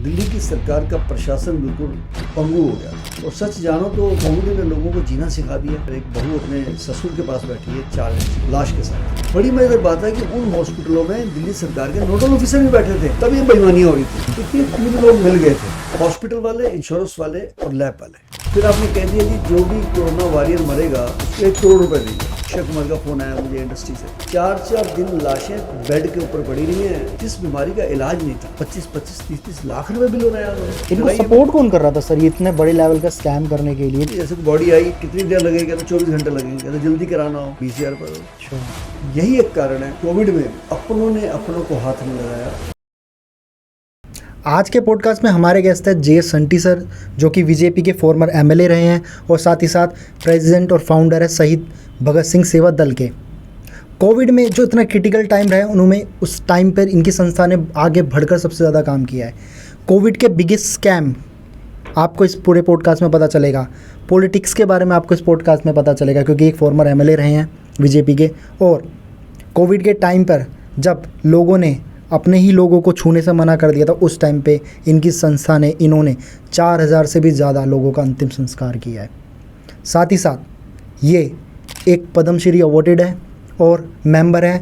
दिल्ली की सरकार का प्रशासन बिल्कुल पंगु हो गया। और सच जानो तो कोविड ने लोगों को जीना सिखा दिया। एक बहू अपने ससुर के पास बैठी है 4 लाश के साथ। बड़ी मजेदार बात है कि उन हॉस्पिटलों में दिल्ली सरकार के नोडल ऑफिसर भी बैठे थे, तब ये बेईमानियां हो रही थी। क्योंकि 3 लोग मिल गए थे, हॉस्पिटल वाले, इंश्योरेंस वाले और लैब वाले। फिर आपने कह दिया कि जो भी कोरोना वॉरियर मरेगा उसको 1 करोड़ रुपए देंगे। अक्षय कुमार का फोन आया मुझे इंडस्ट्री से, 4 दिन लाशें बेड के ऊपर पड़ी रही हैं। जिस बीमारी का इलाज नहीं था, 25-25, 30-30 लाख रुपए बिल बनाया उन्होंने। इनको सपोर्ट कौन कर रहा था सर ये इतने बड़े लेवल का स्कैम करने के लिए? जैसे बॉडी आई, कितनी देर लगेगी? तो 24 घंटे लगेंगे, तो जल्दी कराना हो 20,000 पर। यही एक कारण है, कोविड में अपनों ने अपनों को हाथ में लगाया। आज के पॉडकास्ट में हमारे गेस्ट है जे संटी सर, जो कि बीजेपी के फॉर्मर एमएलए रहे हैं और साथ ही साथ प्रेसिडेंट और फाउंडर है शहीद भगत सिंह सेवा दल के। कोविड में जो इतना क्रिटिकल टाइम रहा है, उन्होंने उस टाइम पर इनकी संस्था ने आगे बढ़कर सबसे ज़्यादा काम किया है। कोविड के बिगेस्ट स्कैम आपको इस पूरे पॉडकास्ट में पता चलेगा। पॉलिटिक्स के बारे में आपको इस पॉडकास्ट में पता चलेगा, क्योंकि एक फॉर्मर एमएलए रहे हैं बीजेपी के। और कोविड के टाइम पर जब लोगों ने अपने ही लोगों को छूने से मना कर दिया था, उस टाइम पे इनकी संस्था ने इन्होंने 4,000 से भी ज़्यादा लोगों का अंतिम संस्कार किया है। साथ ही साथ ये एक पद्मश्री अवॉर्डेड है और मेंबर है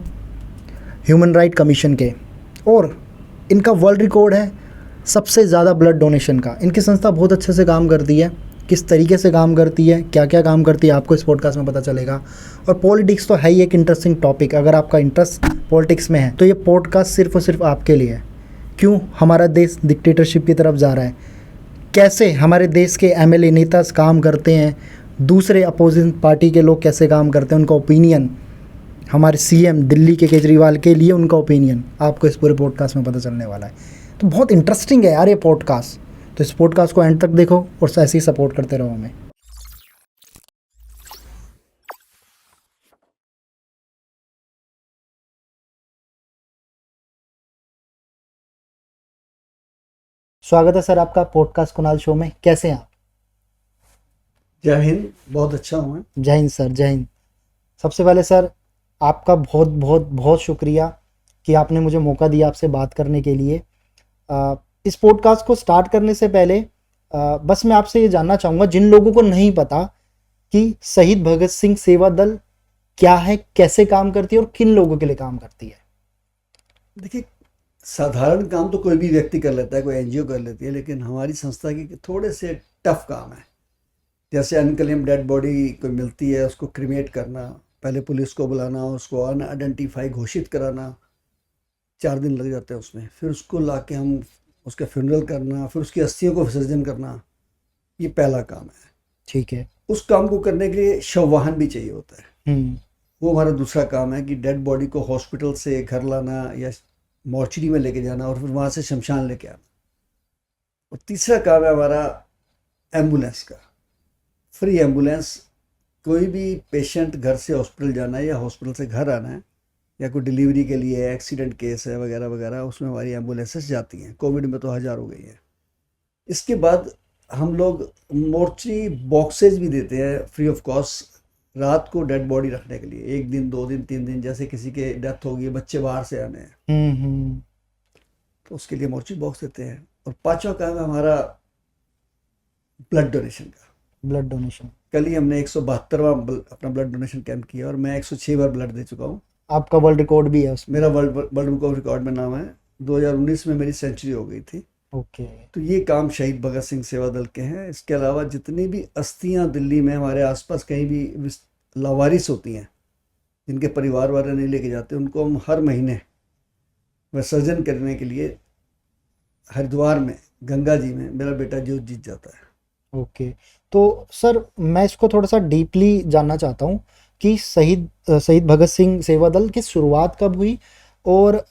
ह्यूमन राइट कमीशन के, और इनका वर्ल्ड रिकॉर्ड है सबसे ज़्यादा ब्लड डोनेशन का। इनकी संस्था बहुत अच्छे से काम करती है। किस तरीके से काम करती है, क्या क्या काम करती है, आपको इस पॉडकास्ट में पता चलेगा। और पॉलिटिक्स तो है ही एक इंटरेस्टिंग टॉपिक। अगर आपका इंटरेस्ट पॉलिटिक्स में है तो ये पॉडकास्ट सिर्फ और सिर्फ आपके लिए है। क्यों हमारा देश डिक्टेटरशिप की तरफ जा रहा है, कैसे हमारे देश के एमएलए नेता काम करते हैं, दूसरे अपोजिशन पार्टी के लोग कैसे काम करते हैं, उनका ओपिनियन, हमारे सीएम दिल्ली के केजरीवाल के लिए उनका ओपिनियन, आपको इस पूरे पॉडकास्ट में पता चलने वाला है। तो बहुत इंटरेस्टिंग है यार ये पॉडकास्ट। तो इस पॉडकास्ट को एंड तक देखो और ऐसे ही सपोर्ट करते रहो हमें। स्वागत है सर आपका पॉडकास्ट कुणाल शो में। कैसे हैं आप? जय हिंद, बहुत अच्छा हूँ मैं। जय हिंद सर, जय हिंद। सबसे पहले सर आपका बहुत बहुत बहुत शुक्रिया कि आपने मुझे मौका दिया आपसे बात करने के लिए। इस पॉडकास्ट को स्टार्ट करने से पहले बस मैं आपसे ये जानना चाहूँगा, जिन लोगों को नहीं पता कि शहीद भगत सिंह सेवा दल क्या है, कैसे काम करती है और किन लोगों के लिए काम करती है। देखिए, साधारण काम तो कोई भी व्यक्ति कर लेता है, कोई एनजीओ कर लेती है, लेकिन हमारी संस्था की थोड़े से टफ काम है। जैसे अनक्लेम्ड डेड बॉडी कोई मिलती है, उसको क्रिमेट करना, पहले पुलिस को बुलाना, उसको अनआइडेंटिफाई घोषित कराना, 4 दिन लग जाते हैं उसमें। फिर उसको लाके हम उसका फ्यूनरल करना, फिर उसकी अस्थियों को विसर्जन करना, ये पहला काम है। ठीक है। उस काम को करने के लिए शव वाहन भी चाहिए होता है। वो हमारा दूसरा काम है कि डेड बॉडी को हॉस्पिटल से घर लाना या मॉर्चरी में लेके जाना और फिर वहाँ से शमशान लेके आना। और तीसरा काम है हमारा एम्बुलेंस का, फ्री एम्बुलेंस। कोई भी पेशेंट घर से हॉस्पिटल जाना है या हॉस्पिटल से घर आना है या कोई डिलीवरी के लिए एक्सीडेंट केस है वगैरह वगैरह, उसमें हमारी एम्बुलेंसेस जाती हैं। कोविड में तो 1000 हो गई हैं। इसके बाद हम लोग मोर्चरी बॉक्सेज भी देते हैं फ्री ऑफ कॉस्ट, रात को डेड बॉडी रखने के लिए, 1 दिन 2 दिन 3 दिन, जैसे किसी के डेथ होगी, बच्चे बाहर से आने हैं तो उसके लिए मोर्चरी बॉक्स देते हैं। और 5वां काम है हमारा ब्लड डोनेशन का। ब्लड डोनेशन, कल ही हमने 172वां अपना ब्लड डोनेशन कैंप किया और मैं 106 बार ब्लड दे चुका हूँ। आपका वर्ल्ड रिकॉर्ड भी है उसमें? मेरा वर्ल्ड बुक ऑफ रिकॉर्ड में नाम है। 2019 में मेरी सेंचुरी हो गई थी। ओके। तो ये काम शहीद भगत सिंह सेवा दल के हैं। इसके अलावा जितनी भी अस्थियां दिल्ली में हमारे आसपास कहीं भी लावारिस होती हैं, जिनके परिवार वाले नहीं लेके जाते, उनको हम हर महीने विसर्जन करने के लिए हरिद्वार में गंगा जी में मेरा बेटा ज्योत जीत जाता है। ओके। तो सर मैं इसको थोड़ा सा डीपली जानना चाहता हूँ कि शहीद भगत सिंह सेवा दल की शुरुआत कब हुई, और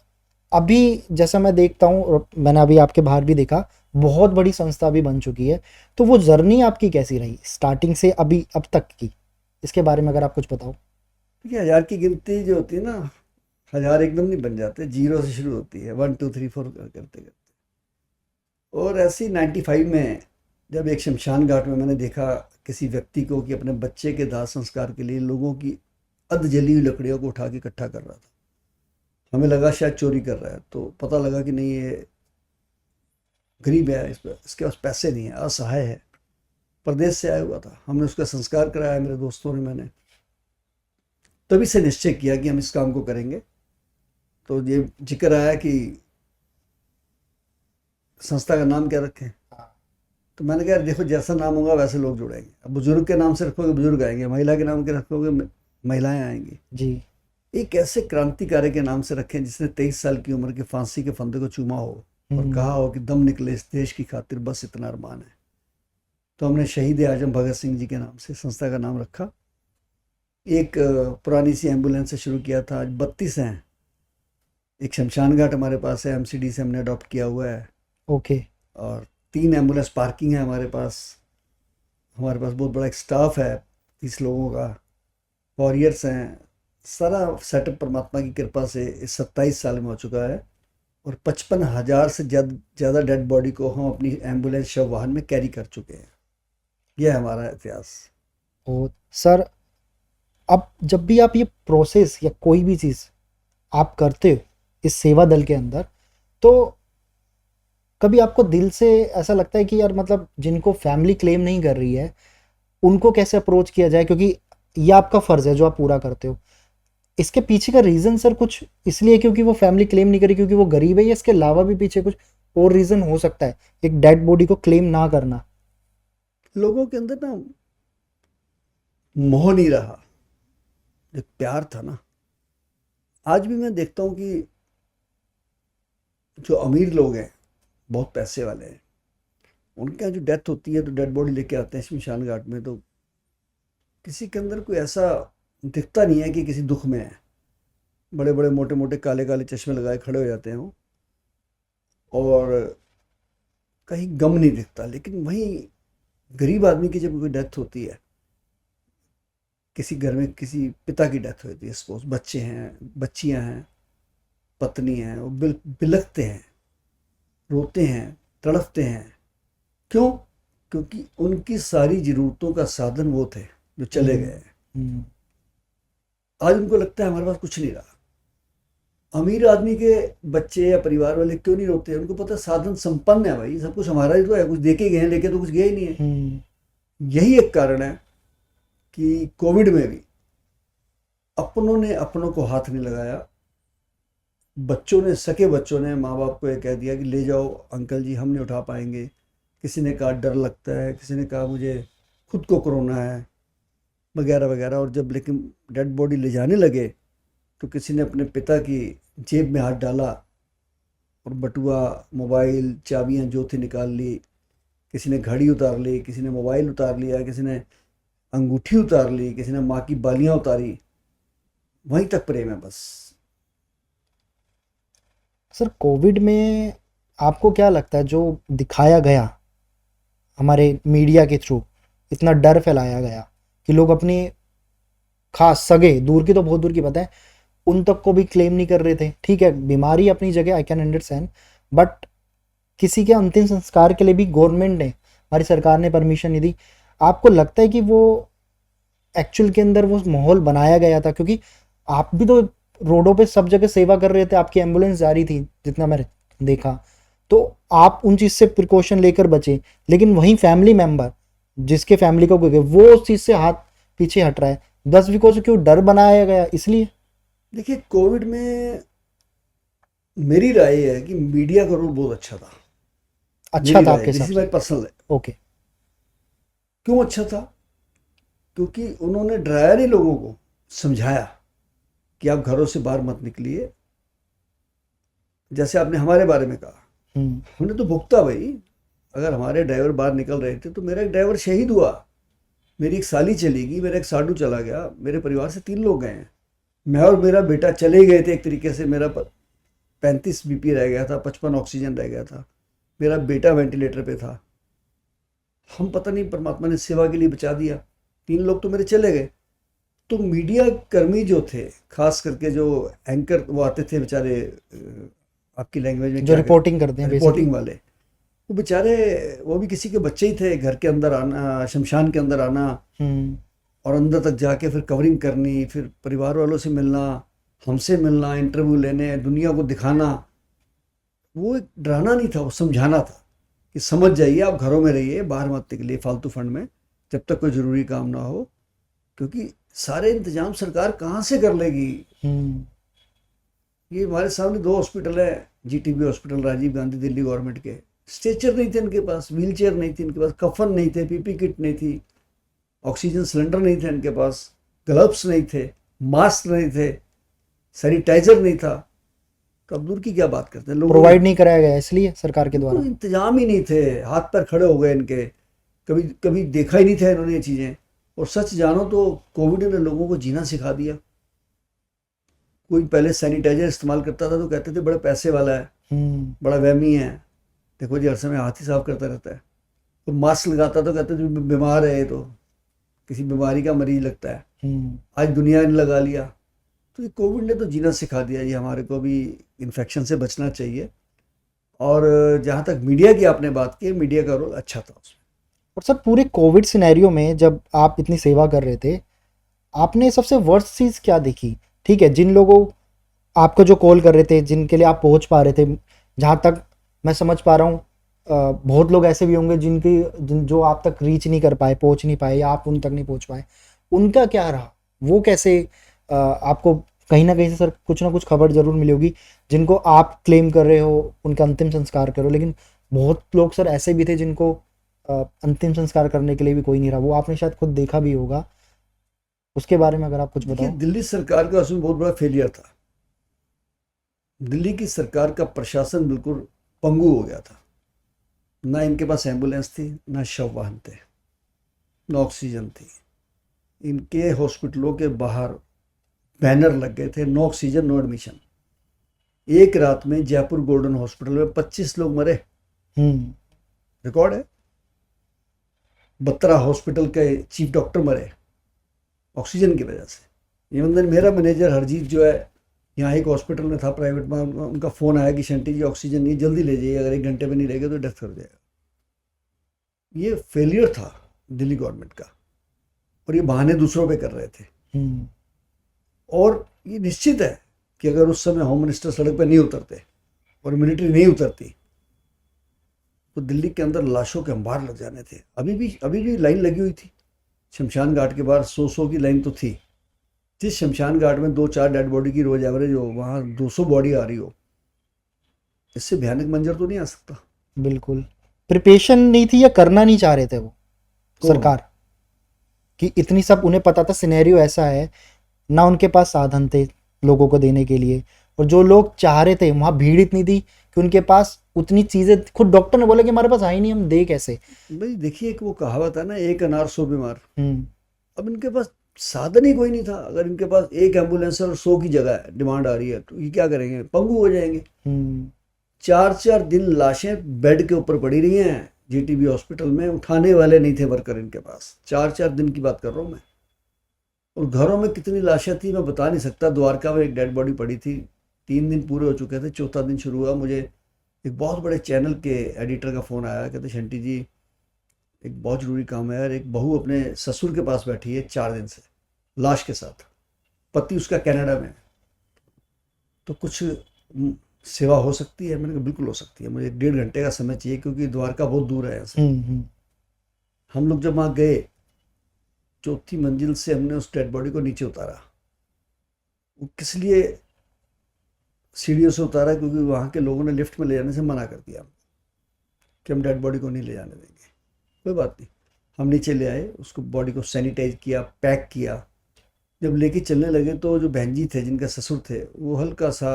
अभी जैसा मैं देखता हूँ, मैंने अभी आपके बाहर भी देखा, बहुत बड़ी संस्था भी बन चुकी है। तो वो जर्नी आपकी कैसी रही स्टार्टिंग से अभी अब तक की, इसके बारे में अगर आप कुछ बताओ। देखिए, 1000 की गिनती जो होती है ना, 1000 एकदम नहीं बन जाते, 0 से शुरू होती है, 1 2 3 4 करते करते। और ऐसी 95 में जब एक शमशान घाट में मैंने देखा किसी व्यक्ति को कि अपने बच्चे के दाह संस्कार के लिए लोगों की अध जली हुई लकड़ियों को उठा के इकट्ठा कर रहा था। हमें लगा शायद चोरी कर रहा है, तो पता लगा कि नहीं, ये गरीब है, इसके पास पैसे नहीं है, असहाय है, प्रदेश से आया हुआ था। हमने उसका संस्कार कराया, मेरे दोस्तों ने, मैंने तभी से निश्चय किया कि हम इस काम को करेंगे। तो ये जिक्र आया कि संस्था का नाम क्या रखें, तो मैंने कहा देखो जैसा नाम होगा वैसे लोग जुड़ेंगे। अब बुजुर्ग के नाम से रखोगे बुजुर्ग आएंगे, महिला के नाम के रखोगे महिलाएं आएंगी जी। एक ऐसे क्रांतिकारी के नाम से रखें जिसने 23 साल की उम्र के फांसी के फंदे को चूमा हो और कहा हो कि दम निकले इस देश की खातिर, बस इतना अरमान है। तो हमने शहीद आजम भगत सिंह जी के नाम से संस्था का नाम रखा। एक पुरानी सी एम्बुलेंस से शुरू किया था, आज 32 हैं। एक शमशान घाट हमारे पास है, एमसीडी से हमने अडॉप्ट किया हुआ है। ओके। और 3 एम्बुलेंस पार्किंग है हमारे पास बहुत बड़ा एक स्टाफ है 30 लोगों का, वॉरियर्स हैं। सारा सेटअप परमात्मा की कृपा से इस 27 साल में हो चुका है और 55,000 से ज़्यादा डेड बॉडी को हम अपनी एम्बुलेंस शव वाहन में कैरी कर चुके हैं। यह है हमारा इतिहास। और सर, अब जब भी आप ये प्रोसेस या कोई भी चीज़ आप करते हो इस सेवा दल के अंदर, तो कभी आपको दिल से ऐसा लगता है कि यार मतलब जिनको फैमिली क्लेम नहीं कर रही है उनको कैसे अप्रोच किया जाए, क्योंकि ये आपका फ़र्ज़ है जो आप पूरा करते हो। इसके पीछे का रीज़न सर कुछ इसलिए क्योंकि वो फैमिली क्लेम नहीं करी, क्योंकि वो गरीब है, या इसके अलावा भी पीछे कुछ और रीज़न हो सकता है एक डेड बॉडी को क्लेम ना करना? लोगों के अंदर ना मोह नहीं रहा, जो प्यार था ना। आज भी मैं देखता हूँ कि जो अमीर लोग हैं, बहुत पैसे वाले हैं, उनके यहाँ जो डेथ होती है तो डेड बॉडी लेके आते हैं शमशान घाट में, तो किसी के अंदर कोई ऐसा दिखता नहीं है कि किसी दुख में है। बड़े बड़े मोटे मोटे काले काले चश्मे लगाए खड़े हो जाते हैं वो, और कहीं गम नहीं दिखता। लेकिन वहीं गरीब आदमी की जब कोई डेथ होती है, किसी घर में किसी पिता की डेथ होती है, सपोज बच्चे हैं, बच्चियां हैं, पत्नी हैं, वो बिलखते हैं, रोते हैं, तड़पते हैं। क्यों? क्योंकि उनकी सारी ज़रूरतों का साधन वो थे जो चले गए। आज उनको लगता है हमारे पास कुछ नहीं रहा। अमीर आदमी के बच्चे या परिवार वाले क्यों नहीं रोते? उनको पता है साधन संपन्न है, भाई सब कुछ हमारा ही तो है, कुछ दे के गए हैं, लेके तो कुछ गए ही नहीं है। यही एक कारण है कि कोविड में भी अपनों ने अपनों को हाथ नहीं लगाया। बच्चों ने, सके बच्चों ने माँ बाप को ये कह दिया कि ले जाओ अंकल जी, हम नहीं उठा पाएंगे। किसी ने कहा डर लगता है, किसी ने कहा मुझे खुद को कोरोना है, वगैरह वगैरह। और जब लेकिन डेड बॉडी ले जाने लगे तो किसी ने अपने पिता की जेब में हाथ डाला और बटुआ, मोबाइल, चाबियां जो थी निकाल ली। किसी ने घड़ी उतार ली, किसी ने मोबाइल उतार लिया, किसी ने अंगूठी उतार ली, किसी ने माँ की बालियां उतारी। वहीं तक प्रेम है बस। सर, कोविड में आपको क्या लगता है जो दिखाया गया हमारे मीडिया के थ्रू, इतना डर फैलाया गया कि लोग अपने खास सगे, दूर की तो बहुत दूर की बात है, उन तक को भी क्लेम नहीं कर रहे थे। ठीक है, बीमारी अपनी जगह, आई कैन अंडरस्टैंड, बट किसी के अंतिम संस्कार के लिए भी गवर्नमेंट ने, हमारी सरकार ने परमिशन नहीं दी। आपको लगता है कि वो एक्चुअल के अंदर वो माहौल बनाया गया था? क्योंकि आप भी तो रोडों पे सब जगह सेवा कर रहे थे, आपकी एम्बुलेंस जा रही थी जितना मैंने देखा, तो आप उन चीज़ से प्रिकॉशन लेकर बचे। लेकिन वहीं फैमिली मेंबर जिसके फैमिली को गए वो उस चीज़ से हाथ पीछे हट रहा है, बस बिकॉज क्यों डर बनाया गया इसलिए। देखिए, कोविड में मेरी राय है कि मीडिया का रोल बहुत अच्छा था। अच्छा था आपके साथ? मेरी पर्सनल है। ओके। क्यों अच्छा था? क्योंकि उन्होंने डराया नहीं, लोगों को समझाया कि आप घरों से बाहर मत निकलिए। जैसे आपने हमारे बारे में कहा, हमने तो भुगता भाई। अगर हमारे ड्राइवर बाहर निकल रहे थे तो मेरा एक ड्राइवर शहीद हुआ, मेरी एक साली चली गई, मेरा एक साडू चला गया, मेरे परिवार से 3 लोग गए हैं। मैं और मेरा बेटा चले गए थे एक तरीके से। मेरा 35 बीपी रह गया था, 55 ऑक्सीजन रह गया था, मेरा बेटा वेंटिलेटर पे था। हम पता नहीं परमात्मा ने सेवा के लिए बचा दिया। 3 लोग तो मेरे चले गए। तो मीडिया कर्मी जो थे, खास करके जो एंकर वो आते थे बेचारे, आपकी लैंग्वेज में जो रिपोर्टिंग करते हैं, रिपोर्टिंग वाले, वो बेचारे, वो भी किसी के बच्चे ही थे। घर के अंदर आना, शमशान के अंदर आना और अंदर तक जाके फिर कवरिंग करनी, फिर परिवार वालों से मिलना, हमसे मिलना, इंटरव्यू लेने, दुनिया को दिखाना। वो एक डराना नहीं था, वो समझाना था। कि समझ जाइए, आप घरों में रहिए, बाहर मत निकलिए फालतू फंड में जब तक कोई ज़रूरी काम ना हो, क्योंकि सारे इंतजाम सरकार कहाँ से कर लेगी। ये हमारे सामने 2 हॉस्पिटल है, GTB hospital Rajiv Gandhi Delhi government के, स्ट्रेचर नहीं थे इनके पास, व्हील चेयर नहीं थी इनके पास, कफन नहीं थे, पीपी किट नहीं थी, ऑक्सीजन सिलेंडर नहीं थे इनके पास, ग्लव्स नहीं थे, मास्क नहीं थे, सैनिटाइजर नहीं था। तो अब दूर की क्या बात करते हैं, लोग प्रोवाइड नहीं कराया गया इसलिए सरकार के द्वारा। कोई इंतजाम ही नहीं थे, हाथ पैर खड़े हो गए इनके, कभी कभी देखा ही नहीं था इन्होंने ये चीज़ें। और सच जानो तो कोविड ने लोगों को जीना सिखा दिया। कोई पहले सैनिटाइजर इस्तेमाल करता था तो कहते थे बड़ा पैसे वाला है, बड़ा वहमी है, देखो जी हर समय हाथ ही साफ करता रहता है। तो मास्क लगाता तो कहते थे बीमार है, ये तो किसी बीमारी का मरीज लगता है। आज दुनिया ने लगा लिया। तो ये कोविड ने तो जीना सिखा दिया। ये हमारे को भी इन्फेक्शन से बचना चाहिए। और जहाँ तक मीडिया की आपने बात की, मीडिया का रोल अच्छा था उसमें। और सर पूरे कोविड सिनेरियो में जब आप इतनी सेवा कर रहे थे, आपने सबसे वर्स्ट चीज़ क्या देखी? ठीक है, जिन लोगों आपको जो कॉल कर रहे थे, जिनके लिए आप पहुंच पा रहे थे, जहाँ तक मैं समझ पा रहा हूँ बहुत लोग ऐसे भी होंगे जो आप तक रीच नहीं कर पाए, पहुंच नहीं पाए, या आप उन तक नहीं पहुंच पाए, उनका क्या रहा? वो कैसे आपको कहीं ना कहीं से सर कुछ ना कुछ खबर जरूर मिली होगी, जिनको आप क्लेम कर रहे हो उनका अंतिम संस्कार करो, लेकिन बहुत लोग सर ऐसे भी थे जिनको अंतिम संस्कार करने के लिए भी कोई नहीं रहा। वो आपने शायद खुद देखा भी होगा, उसके बारे में अगर आप कुछ बताओ। दिल्ली सरकार का उसमें बहुत बड़ा फेलियर था। दिल्ली की सरकार का प्रशासन बिल्कुल पंगु हो गया था। ना इनके पास एम्बुलेंस थी, ना शव वाहन थे, ना ऑक्सीजन थी। इनके हॉस्पिटलों के बाहर बैनर लग गए थे, नो ऑक्सीजन नो एडमिशन। एक रात में जयपुर गोल्डन हॉस्पिटल में 25 लोग मरे, रिकॉर्ड है। बत्रा हॉस्पिटल के चीफ डॉक्टर मरे ऑक्सीजन की वजह से। इवन मेरा मैनेजर हरजीत जो है, यहाँ एक हॉस्पिटल में था प्राइवेट में, उनका फ़ोन आया कि शंटी जी ऑक्सीजन नहीं, जल्दी ले जाइए, अगर 1 घंटे में नहीं लेगा तो डेथ कर जाएगा। ये फेलियर था दिल्ली गवर्नमेंट का, और ये बहाने दूसरों पे कर रहे थे। और ये निश्चित है कि अगर उस समय होम मिनिस्टर सड़क पर नहीं उतरते और मिलिट्री नहीं उतरती तो दिल्ली के अंदर लाशों के अंबार लग जाने थे। अभी भी लाइन लगी हुई थी शमशान घाट के बाहर, 100 की लाइन तो थी। जिस शमशान घाट में 2-4 डेड बॉडी की रोज एवरेज हो, वहाँ 200 बॉडी आ रही हो, इससे भयानक मंजर तो नहीं आ सकता। बिल्कुल प्रिपरेशन नहीं थी, या करना नहीं चाह रहे थे वो सरकार, कि इतनी सब उन्हें पता था सिनेरियो ऐसा है, ना उनके पास साधन थे लोगों को देने के लिए, और जो लोग चाह रहे थे वहाँ भीड़ इतनी थी कि उनके पास उतनी चीज़ें, खुद डॉक्टर ने बोला कि हमारे पास आई नहीं, हम दे कैसे। भाई देखिए, एक वो कहावत है ना, एक अनार 100 बीमार। अब इनके पास साधन ही कोई नहीं था। अगर इनके पास एक एम्बुलेंस और 100 की जगह है, डिमांड आ रही है, तो ये क्या करेंगे? पंगु हो जाएंगे। 4-4 दिन लाशें बेड के ऊपर पड़ी रही हैं जीटीबी हॉस्पिटल में, उठाने वाले नहीं थे वर्कर इनके पास। 4-4 दिन की बात कर रहा हूँ मैं। और घरों में कितनी लाशें थी मैं बता नहीं सकता। द्वारका में एक डेड बॉडी पड़ी थी, 3 दिन पूरे हो चुके थे, चौथा दिन शुरू हुआ। मुझे एक बहुत बड़े चैनल के एडिटर का फ़ोन आया, कहते शंटी जी एक बहुत ज़रूरी काम है यार, एक बहू अपने ससुर के पास बैठी है 4 दिन से लाश के साथ, पति उसका कनाडा में, तो कुछ सेवा हो सकती है? मैंने कहा बिल्कुल हो सकती है, मुझे 1.5 घंटे का समय चाहिए, क्योंकि द्वारका बहुत दूर है यहाँ से। हम लोग जब वहाँ गए, 4थी मंजिल से हमने उस डेड बॉडी को नीचे उतारा। वो किस लिए सीढ़ियों से उतारा? क्योंकि वहाँ के लोगों ने लिफ्ट में ले जाने से मना कर दिया कि हम डेड बॉडी को नहीं ले जाने देंगे। कोई बात नहीं, हम नीचे ले आए, उसको बॉडी को सैनिटाइज किया, पैक किया। जब लेके चलने लगे तो जो बहन जी थे, जिनका ससुर थे, वो हल्का सा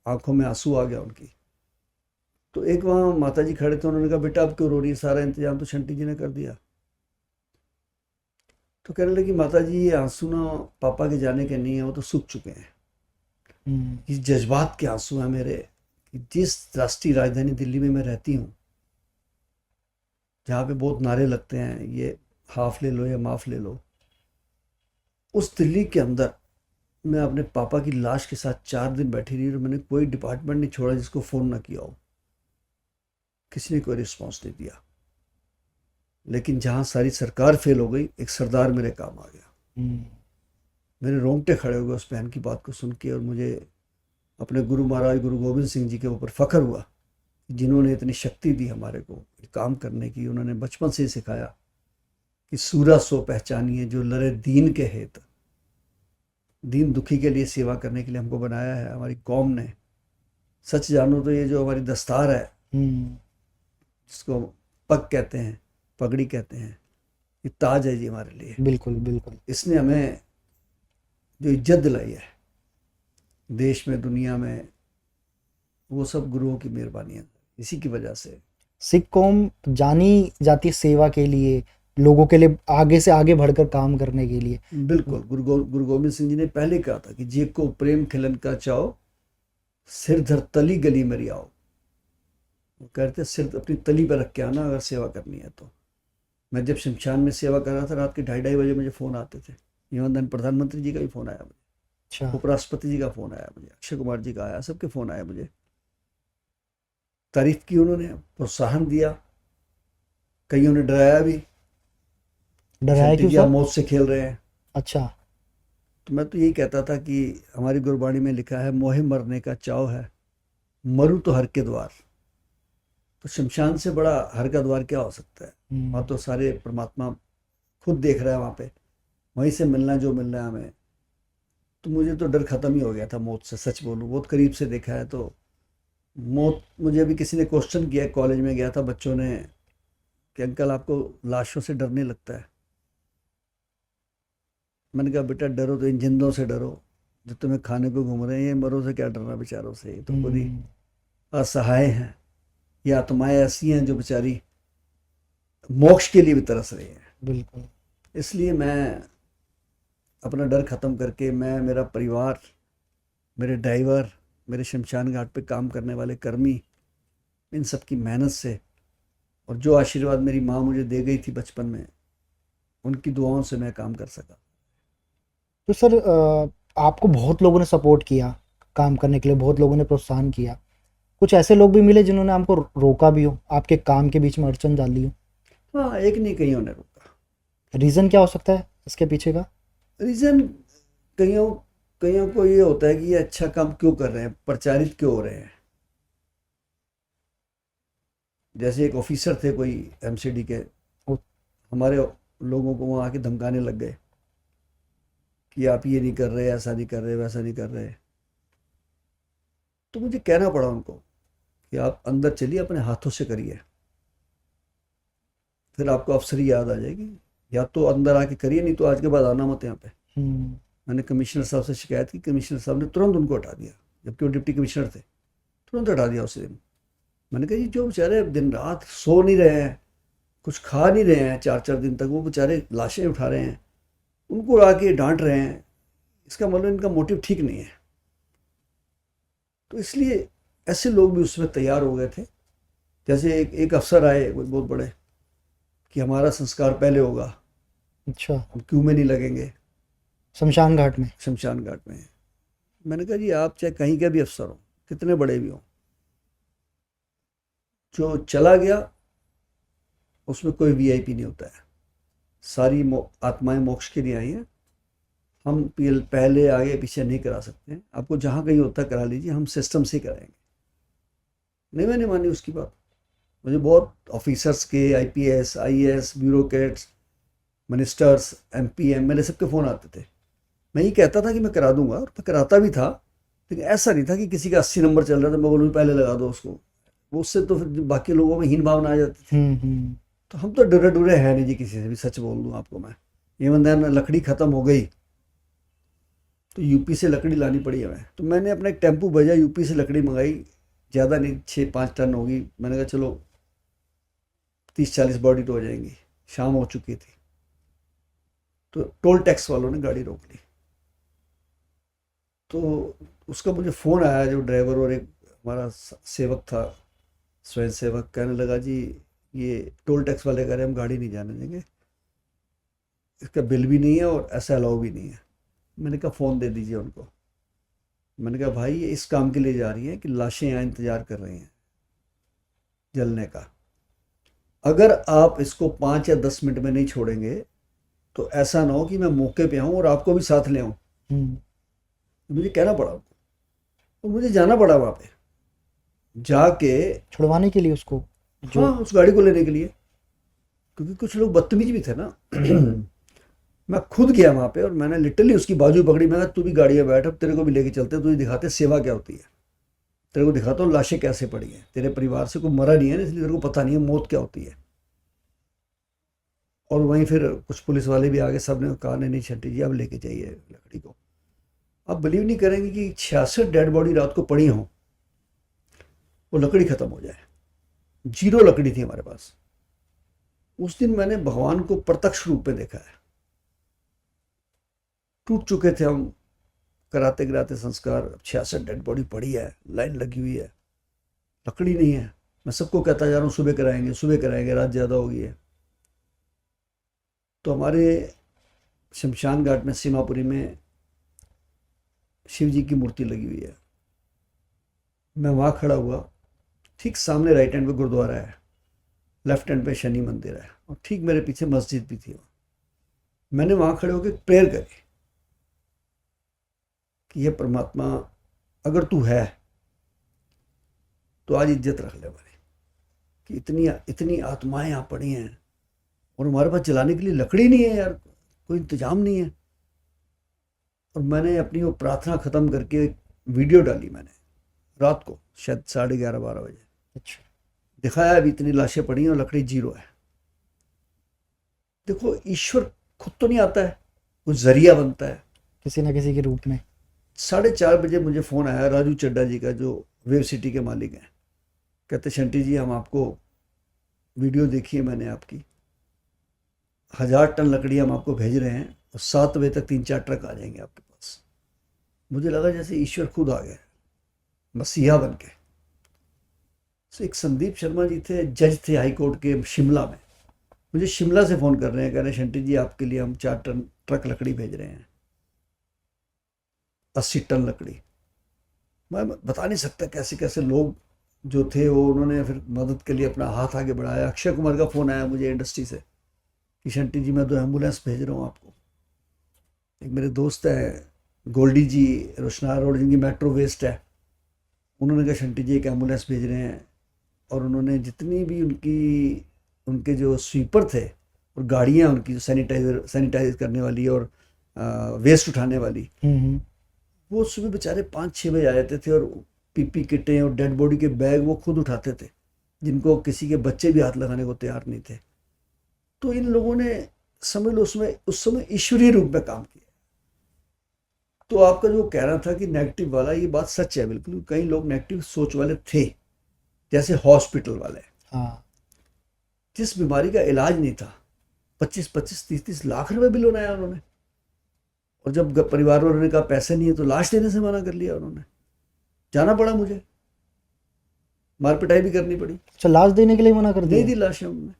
आंखों में आंसू आ गया उनकी। तो एक वहाँ माता जी खड़े थे, उन्होंने कहा बेटा अब क्यों रो रही है, सारा इंतजाम तो शंटी जी ने कर दिया। तो कहने लगी माता जी ये आंसू ना पापा के जाने के नहीं है, वो तो सूख चुके हैं। ये जज्बात के आंसू हैं मेरे, कि जिस राष्ट्रीय राजधानी दिल्ली में मैं रहती हूँ, जहाँ पे बहुत नारे लगते हैं, ये हाफ ले लो या माफ़ ले लो, उस दिल्ली के अंदर मैं अपने पापा की लाश के साथ 4 दिन बैठी रही, और मैंने कोई डिपार्टमेंट नहीं छोड़ा जिसको फ़ोन ना किया हो। किसी ने कोई रिस्पॉन्स नहीं दिया। लेकिन जहाँ सारी सरकार फेल हो गई, एक सरदार मेरे काम आ गया। मेरे रोंगटे खड़े हो गए उस बहन की बात को सुन के, और मुझे अपने गुरु महाराज गुरु गोविंद सिंह जी के ऊपर फ़ख्र हुआ जिन्होंने इतनी शक्ति दी हमारे को काम करने की, उन्होंने बचपन से ही सिखाया कि सूरत सो पहचानिए जो लड़े दीन के हेत। दीन दुखी के लिए सेवा करने के लिए हमको बनाया है हमारी कौम ने। सच जानो तो ये जो हमारी दस्तार है, जिसको पग कहते हैं, पगड़ी कहते हैं, ये ताज है जी हमारे लिए। बिल्कुल बिल्कुल। इसने हमें जो इज्जत दिलाई है देश में, दुनिया में, वो सब गुरुओं की मेहरबानी है। इसी की वजह से सिख कौम जानी जाती है सेवा के लिए, लोगों के लिए आगे से आगे बढ़कर काम करने के लिए। बिल्कुल गुरु गोविंद सिंह जी ने पहले कहा था कि जे को प्रेम खिलन का चाहो, सिर धर तली गली मेरी आओ। वो कहते सिर अपनी तली पर रख के आना अगर सेवा करनी है तो। मैं जब शमशान में सेवा कर रहा था, रात के 2:30 बजे मुझे फ़ोन आते थे। इवन प्रधानमंत्री जी का भी फ़ोन आया मुझे, अच्छा। उपराष्ट्रपति जी का फ़ोन आया मुझे, अक्षय कुमार जी का आया, सबके फ़ोन आया मुझे। तारीफ की उन्होंने, प्रोत्साहन दिया, कईयों ने डराया भी, डराया क्यों जी आप सर? मौत से खेल रहे हैं। अच्छा। तो मैं तो यही कहता था कि हमारी गुरबाणी में लिखा है, मोहे मरने का चाव है, मरु तो हर के द्वार। तो शमशान से बड़ा हर का द्वार क्या हो सकता है? वहाँ तो सारे परमात्मा खुद देख रहा है, वहाँ पे वहीं से मिलना जो मिलना है हमें। तो मुझे तो डर खत्म ही हो गया था मौत से, सच बोलूँ, बहुत करीब से देखा है। तो मौत, मुझे अभी किसी ने क्वेश्चन किया, कॉलेज में गया था, बच्चों ने, कि अंकल आपको लाशों से डर नहीं लगता है? मैंने कहा बेटा डरो तो इन जिंदों से डरो जो तुम्हें खाने को घूम रहे हैं, ये मरो से क्या डरना बेचारों से, ये तो खुद ही असहाय हैं। ये आत्माएं ऐसी हैं जो बेचारी मोक्ष के लिए भी तरस रही हैं। बिल्कुल। इसलिए मैं अपना डर ख़त्म करके, मैं, मेरा परिवार, मेरे ड्राइवर, मेरे शमशान घाट पे काम करने वाले कर्मी, इन सब की मेहनत से, और जो आशीर्वाद मेरी माँ मुझे दे गई थी बचपन में, उनकी दुआओं से मैं काम कर सका। तो सर आपको बहुत लोगों ने सपोर्ट किया काम करने के लिए, बहुत लोगों ने प्रोत्साहन किया। कुछ ऐसे लोग भी मिले जिन्होंने आपको रोका भी हो, आपके काम के बीच में अड़चन डाली हो? हाँ, एक नहीं कईयों ने रोका। रीज़न क्या हो सकता है इसके पीछे का? रीज़न कईयों कईयों को ये होता है कि ये अच्छा काम क्यों कर रहे हैं, प्रचारित क्यों हो रहे हैं। जैसे एक ऑफिसर थे कोई एमसीडी के, हमारे लोगों को वहाँ आके धमकाने लग गए कि आप ये नहीं कर रहे, ऐसा नहीं कर रहे, वैसा नहीं कर रहे। तो मुझे कहना पड़ा उनको कि आप अंदर चलिए, अपने हाथों से करिए, फिर आपको अफसरी याद आ जाएगी। या तो अंदर आके करिए, नहीं तो आज के बाद आना मत यहाँ पे। मैंने कमिश्नर साहब से शिकायत की, कमिश्नर साहब ने तुरंत उनको हटा दिया, जबकि वो डिप्टी कमिश्नर थे, तुरंत हटा दिया उसी दिन। मैंने कहा जी जो बेचारे दिन रात सो नहीं रहे हैं, कुछ खा नहीं रहे हैं, 4-4 दिन तक वो बेचारे लाशें उठा रहे हैं, उनको आके डांट रहे हैं, इसका मतलब इनका मोटिव ठीक नहीं है। तो इसलिए ऐसे लोग भी उसमें तैयार हो गए थे। जैसे एक अफसर आए कोई बहुत बड़े कि हमारा संस्कार पहले होगा, अच्छा। हम क्यों में नहीं लगेंगे शमशान घाट में? शमशान घाट में। मैंने कहा जी आप चाहे कहीं का भी अफसर हो, कितने बड़े भी हो, जो चला गया उसमें कोई वीआईपी नहीं होता है। सारी आत्माएं मोक्ष के लिए आई हैं। हम पहले आगे पीछे नहीं करा सकते। आपको जहाँ कहीं होता करा लीजिए, हम सिस्टम से ही कराएंगे। नहीं, मैंने मानी उसकी बात। मुझे बहुत ऑफिसर्स के, IPS, IAS, bureaucrats, ministers, MP, MLA सबके फ़ोन आते थे। मैं ये कहता था कि मैं करा दूंगा, और मैं कराता भी था, लेकिन ऐसा नहीं था कि किसी का 80 नंबर चल रहा था मैं बोलूँ पहले लगा दो उसको। वो उससे तो फिर बाकी लोगों में हीन भावना आ जाती थी। तो हम तो डरे डुरे हैं नहीं जी किसी से भी, सच बोल दूँ आपको मैं। इवन देन लकड़ी ख़त्म हो गई तो यूपी से लकड़ी लानी पड़ी हमें। तो मैंने अपना एक टेम्पू भेजा, यूपी से लकड़ी मंगाई, ज़्यादा नहीं, 6-5 टन होगी। मैंने कहा चलो 30-40 बॉडी तो हो जाएंगी। शाम हो चुकी थी तो टोल टैक्स वालों ने गाड़ी रोक ली। तो उसका मुझे फ़ोन आया, जो ड्राइवर और एक हमारा सेवक था, स्वयं सेवक, कहने लगा जी ये टोल टैक्स वाले कह रहे हम गाड़ी नहीं जाने देंगे, इसका बिल भी नहीं है और ऐसा अलाउ भी नहीं है। मैंने कहा फ़ोन दे दीजिए उनको। मैंने कहा भाई ये इस काम के लिए जा रही हैं कि लाशें यहाँ इंतज़ार कर रही हैं जलने का। अगर आप इसको 5 या 10 मिनट में नहीं छोड़ेंगे तो ऐसा ना हो कि मैं मौके पे आऊँ और आपको भी साथ ले आऊँ। मुझे कहना पड़ा और मुझे जाना पड़ा वहाँ पे। जाके छुड़वाने के लिए उसको जो हाँ उस गाड़ी को लेने के लिए, क्योंकि कुछ लोग बदतमीज भी थे ना। मैं खुद गया वहाँ पे और मैंने लिटरली उसकी बाजू पकड़ी, मैं कहा तू भी गाड़ी में बैठ, अब तेरे को भी लेके चलते हैं, तुझे दिखाते सेवा क्या होती है, तेरे को दिखाता हूँ लाशें कैसे पड़ी हैं, तेरे परिवार से कोई मरा नहीं है ना, इसलिए तेरे को पता नहीं है मौत क्या होती है। और वहीं फिर कुछ पुलिस वाले भी आगे, सब ने कहा नहीं छठी जी अब लेके जाइए लकड़ी को। आप बिलीव नहीं करेंगे कि 66 डेड बॉडी रात को पड़ी हों, वो लकड़ी ख़त्म हो जाए, 0 लकड़ी थी हमारे पास। उस दिन मैंने भगवान को प्रत्यक्ष रूप में देखा है। टूट चुके थे हम, कराते कराते संस्कार, 66 डेड बॉडी पड़ी है, लाइन लगी हुई है, लकड़ी नहीं है। मैं सबको कहता जा रहा हूँ सुबह कराएंगे, रात ज़्यादा हो गई है। तो हमारे शमशान घाट में सीमापुरी में शिव जी की मूर्ति लगी हुई है। मैं वहाँ खड़ा हुआ, ठीक सामने राइट हैंड पे गुरुद्वारा है, लेफ्ट हैंड पे शनि मंदिर है, और ठीक मेरे पीछे मस्जिद भी थी। मैंने वहाँ खड़े होकर प्रेयर करी कि ये परमात्मा अगर तू है तो आज इज्जत रख ले हमारी, कि इतनी इतनी आत्माएं यहाँ पड़ी हैं और हमारे पास जलाने के लिए लकड़ी नहीं है यार, कोई इंतजाम नहीं है। और मैंने अपनी वो प्रार्थना ख़त्म करके एक वीडियो डाली मैंने रात को, शायद 11:30-12 बजे। अच्छा दिखाया अभी इतनी लाशें पड़ी हैं और लकड़ी 0 है। देखो ईश्वर खुद तो नहीं आता है, वो जरिया बनता है किसी न किसी के रूप में। 4:30 बजे मुझे फ़ोन आया राजू चड्डा जी का, जो वेव सिटी के मालिक हैं। कहते शंटी जी हम आपको वीडियो देखी है मैंने आपकी, 1000 टन लकड़ी हम आपको भेज रहे हैं और 7 बजे तक 3-4 ट्रक आ जाएंगे आपके पास। मुझे लगा जैसे ईश्वर खुद आ गया, मसीहा बन के। तो एक संदीप शर्मा जी थे, जज थे हाई कोर्ट के शिमला में, मुझे शिमला से फ़ोन कर रहे हैं, कह रहे हैं शंटी जी आपके लिए हम 4 टन ट्रक लकड़ी भेज रहे हैं, 80 टन लकड़ी। मैं बता नहीं सकता कैसे कैसे लोग जो थे वो, उन्होंने फिर मदद के लिए अपना हाथ आगे बढ़ाया। अक्षय कुमार का फ़ोन आया मुझे इंडस्ट्री से कि शंटी जी मैं 2 एम्बुलेंस भेज रहा हूँ आपको। एक मेरे दोस्त है गोल्डी जी रोशनार रोड, जिनकी मेट्रो वेस्ट है, उन्होंने कहा शंटी जी एक एम्बुलेंस भेज रहे हैं। और उन्होंने जितनी भी उनके जो स्वीपर थे और गाड़ियाँ उनकी जो सैनिटाइज करने वाली और वेस्ट उठाने वाली, वो सुबह बेचारे 5-6 बजे आ जाते थे और पीपी किटें और डेड बॉडी के बैग वो खुद उठाते थे, जिनको किसी के बच्चे भी हाथ लगाने को तैयार नहीं थे। तो इन लोगों ने समझ लो उस समय ईश्वरीय रूप में काम किया। तो आपका जो कहना था कि नेगेटिव वाला, ये बात सच है बिल्कुल। कई लोग नेगेटिव सोच वाले थे, जैसे हॉस्पिटल वाले। हाँ जिस बीमारी का इलाज नहीं था, 25-25, 30-30 लाख रुपए बिल बनाया उन्होंने। और जब परिवार वालों ने कहा पैसे नहीं है तो लाश देने से मना कर लिया उन्होंने। जाना पड़ा मुझे, मार पिटाई भी करनी पड़ी, अच्छा लाश देने के लिए मना कर नहीं दिया। दी लाशें उन्होंने।